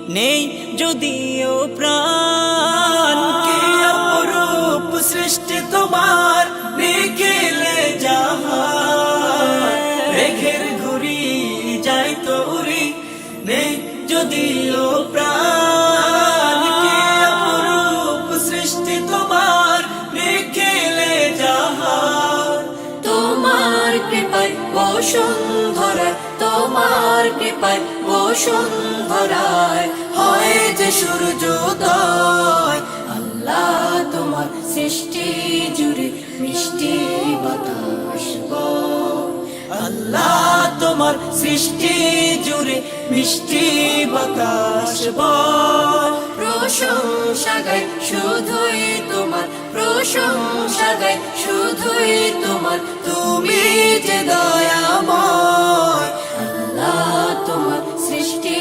D: নেই যদিও প্রাণ।
B: কি অপরূপ সৃষ্টি তোমার নিখিলে জাহান। মেঘের ঘুরি যায় তোরি নেই যদিও প্রাণ। কি অপরূপ সৃষ্টি তোমার নিখিলে জাহান। তোমার কৃপায় ও সুন্দর বসুন্ধরায় তোমার কৃপায় বসুন্ধরায় হয় যে সূর্যোদয়। আল্লাহ তোমার সৃষ্টি জুড়ে মিষ্টি বাতাস বয়। আল্লাহ তোমার সৃষ্টি জুড়ে মিষ্টি বাতাস বয়। প্রশংসা গাই শুধুই তোমার, প্রশংসা গাই শুধুই তোমার, তুমি যে দয়াময়। আল্লাহ তোমার সৃষ্টি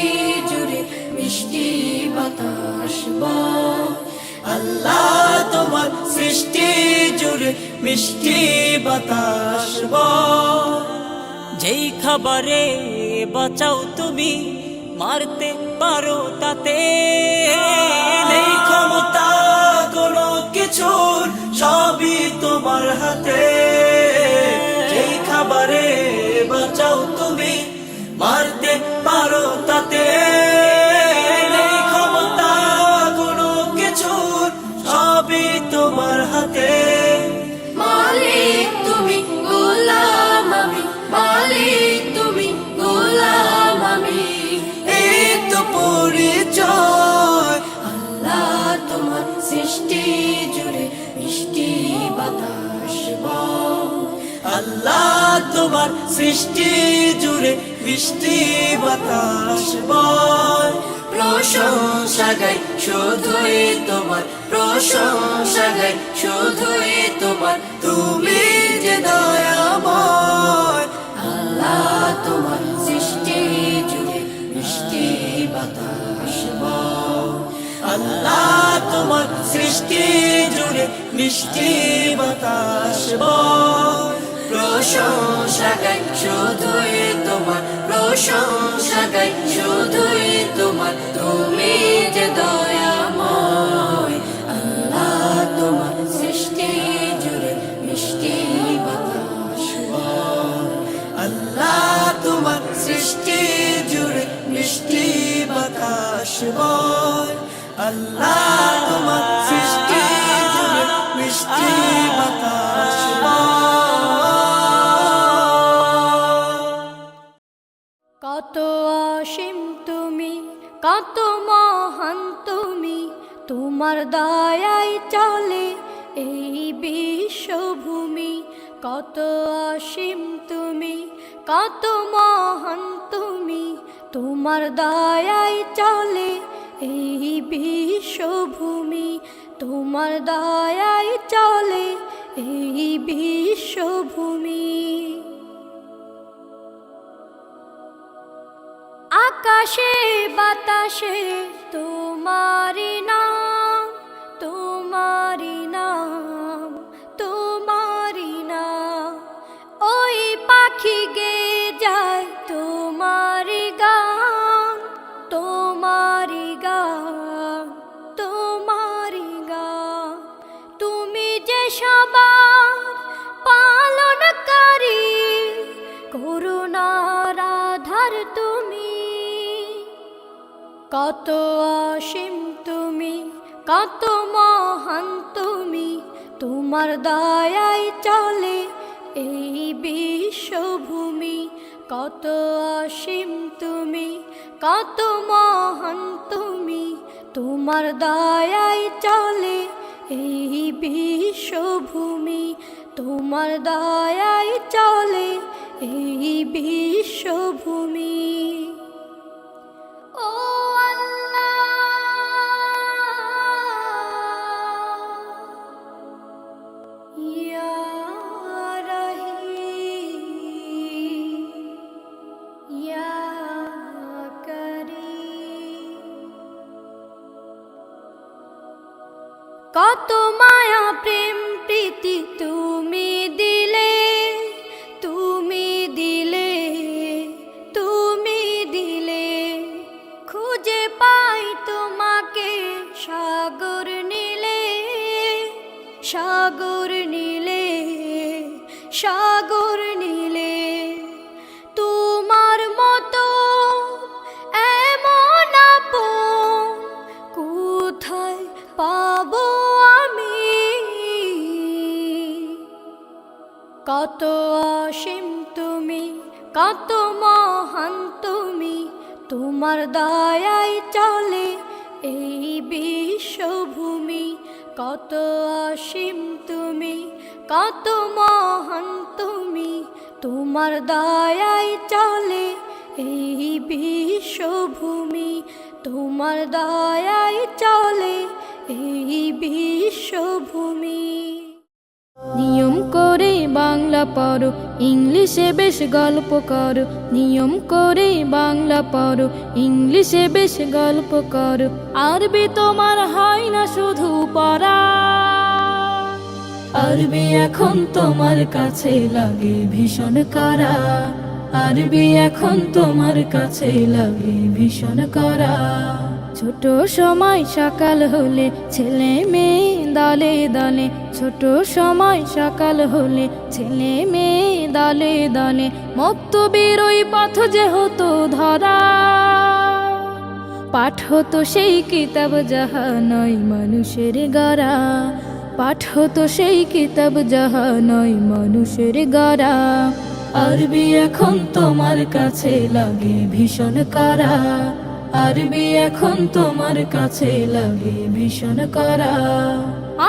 B: জুড়ে মিষ্টি বাতাস বয়। আল্লাহ তোমার সৃষ্টি জুড়ে মিষ্টি বাতাস বয়। যেই খাবারে বাঁচাও তুমি, মারতে পারো তাতে নেই ক্ষমতা কোনো কিছুর, সবই তোমার হাতে। যেই খাবারে বাঁচাও তুমি, মারতে পারো তাতে নেই ক্ষমতা কোনো কিছুর, সবই তোমার হাতে। মালিক তুমি, গোলাম আমি, মালিক তুমি, গোলাম আমি, এই তো পরিচয়। আল্লাহ তোমার সৃষ্টি জুড়ে মিষ্টি বাতাস বয়। আল্লাহ তোমার সৃষ্টি জুড়ে মিষ্টি বাতাস বয়। প্রশংসা গাই শুধুই তোমার, প্রশংসা গাই শুধুই তোমার, তুমি যে দয়াময়। আল্লাহ তোমার সৃষ্টি জুড়ে মিষ্টি বাতাস বয়। আল্লাহ তোমার সৃষ্টি জুড়ে মিষ্টি বাতাস বয়। প্রশংসা গাই শুধুই তোমার, প্রশংসা গাই শুধুই তোমার, তুমি যে দয়াময়। আল্লাহ তোমার সৃষ্টি জুড়ে মিষ্টি বাতাস বয়। আল্লাহ তোমার সৃষ্টি জুড়ে মিষ্টি বাতাস বয়। আল্লাহ তোমার সৃষ্টি জুড়ে মিষ্টি বাতাস বয়।
C: কত অসীম তুমি, কত মহান তুমি, তোমার দয়ায় চলে এই বিশ্বভূমি। কত অসীম তুমি, কত মহান তুমি, তোমার দয়ায় চলে এই বিশ্বভূমি। তোমার দয়ায় চলে এই বিশ্বভূমি। আকাশে বাতাসে তোমারি নাম, তোমারি নাম, তোমারি নাম। ওই পাখি গে যায় তোমারি গান, তোমারি গান, তোমারি গান। তুমি যে সবার পালনকারী, করুণার আধার তুমি। কত অসীম তুমি, কত মহান তুমি, তোমার দয়ায় চলে এই বিশ্বভূমি। কত অসীম তুমি, কত মহান তুমি, তোমার দয়ায় চলে এই বিশ্বভূমি। তোমার দয়ায় চলে এই বিশ্বভূমি। ও ইয়া রহিম, ইয়া করিম। কত মায়া প্রেম প্রীতি তুমি দিলে, তুমি দিলে, তুমি দিলে। খুঁজে পাই তোমাকে সাগর নীলে, সাগর নীলে, সাগর নীলে। তোমার মতো এমন আপন কোথায় পাবো আমি?
A: মহান তুমি, তোমার দয়ায় চলে এই বিশ্বভূমি। কত অসীম তুমি, কত মহান তুমি, তোমার দয়ায় চলে এই বিশ্বভূমি। তোমার দয়ায় চলে এই বিশ্বভূমি।
C: নিয়ম করে বাংলা পড়ো, ইংলিশে বেশ গল্প করো। নিয়ম করে বাংলা পড়ো, ইংলিশে বেশ গল্প করো। আরবি তোমার হয় না শুধু পড়া, আরবি এখন তোমার কাছে লাগে ভীষণ করা। আরবি এখন তোমার কাছে লাগে ভীষণ করা। ছোট সময় সকাল হলে ছেলে মেয়ে দলে দলে, ছোট সময় সকাল হলে ছেলে মেয়ে দলে দলে। মক্তবের ওই পথ যে হতো ধরা, পাঠ হতো সেই কিতাব যাহা নয় মানুষের গড়া। পাঠ হতো সেই কিতাব যাহা নয় মানুষের গড়া। আরবি এখন তোমার কাছে লাগে ভীষণ করা। আরবি এখন তোমার কাছে লাগে ভীষণ করা।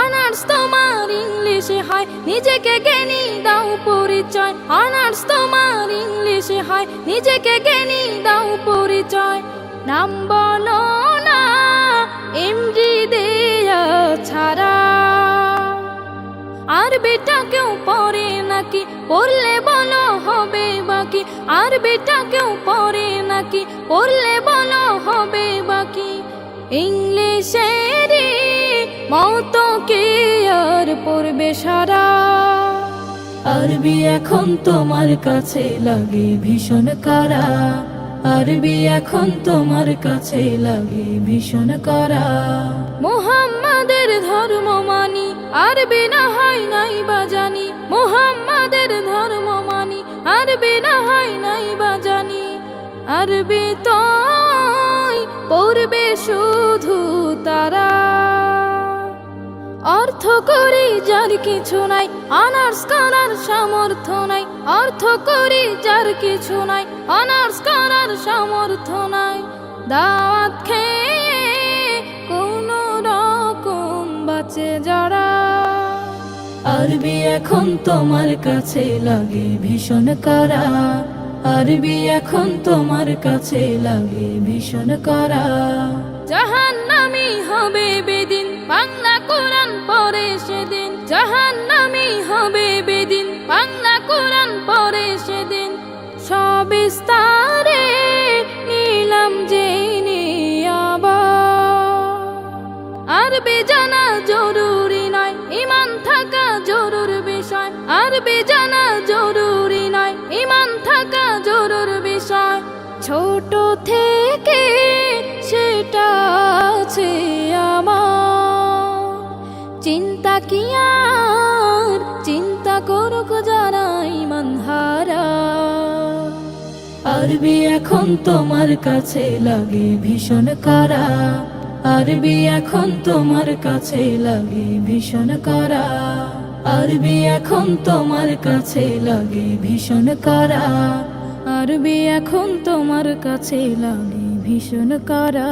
C: অনার্স তোমার ইংলিশে হয়, নিজেকে জ্ঞানী দাও পরিচয়। অনার্স তোমার ইংলিশে হয়, নিজেকে জ্ঞানী দাও পরিচয়। নাম বলো না এমডি দেয়া ছাড়া। আরবিটা কেউ পড়ে নাকি, পড়লে বলো হবে বাকি। আরবিটা কেউ পড়ে নাকি, পড়লে বলো হবে বাকি। ইংলিশের মতো কে আর পড়বে সারা। আরবি এখন তোমার কাছে লাগে ভীষণ করা। আরবি এখন তোমার কাছে লাগে ভীষণ করা। মুহাম্মাদের ধর্ম মানি, আরবি না হয় নাই বা জানি। মুহাম্মাদের ধর্ম মানি, আরবি না হয় নাই বা জানি। আরবি তো পড়বে শুধু তারা। অর্থ করি যার কিছু নাই, অনার্স করার সামর্থ্য নাই। অর্থ করি যার কিছু নাই, অনার্স করার সামর্থ্য নাই। দাওয়াত খেয়ে কোন রকম বাঁচে যারা। আরবি এখন তোমার কাছে লাগে ভীষণ করা। আরবি এখন তোমার কাছে লাগে ভীষণ করা। জাহান্নামী হবে বেদিন, বাংলা কোরআন পড়ে সেদিন। জাহান্নামী হবে বেদিন, বাংলা কোরআন পড়ে সেদিন। সবিস্তারে নিলাম জেনে আবার। আরবি জানা জরুরি নয়, ঈমান থাকা জরুর বিষয়। আরবি জানা জরুরি নয়, ঈমান থাকা জরুর বিষয়। ছোট থেকে সেটা আছে আমার। চিন্তা কি আর চিন্তা করুক যারা ঈমান হারা। আরবি এখন তোমার কাছে লাগে ভীষণ করা। আরবি এখন তোমার কাছে লাগে ভীষণ করা। আরবি এখন তোমার কাছে লাগে ভীষণ করা। আরবি এখন তোমার কাছে লাগে ভীষণ করা।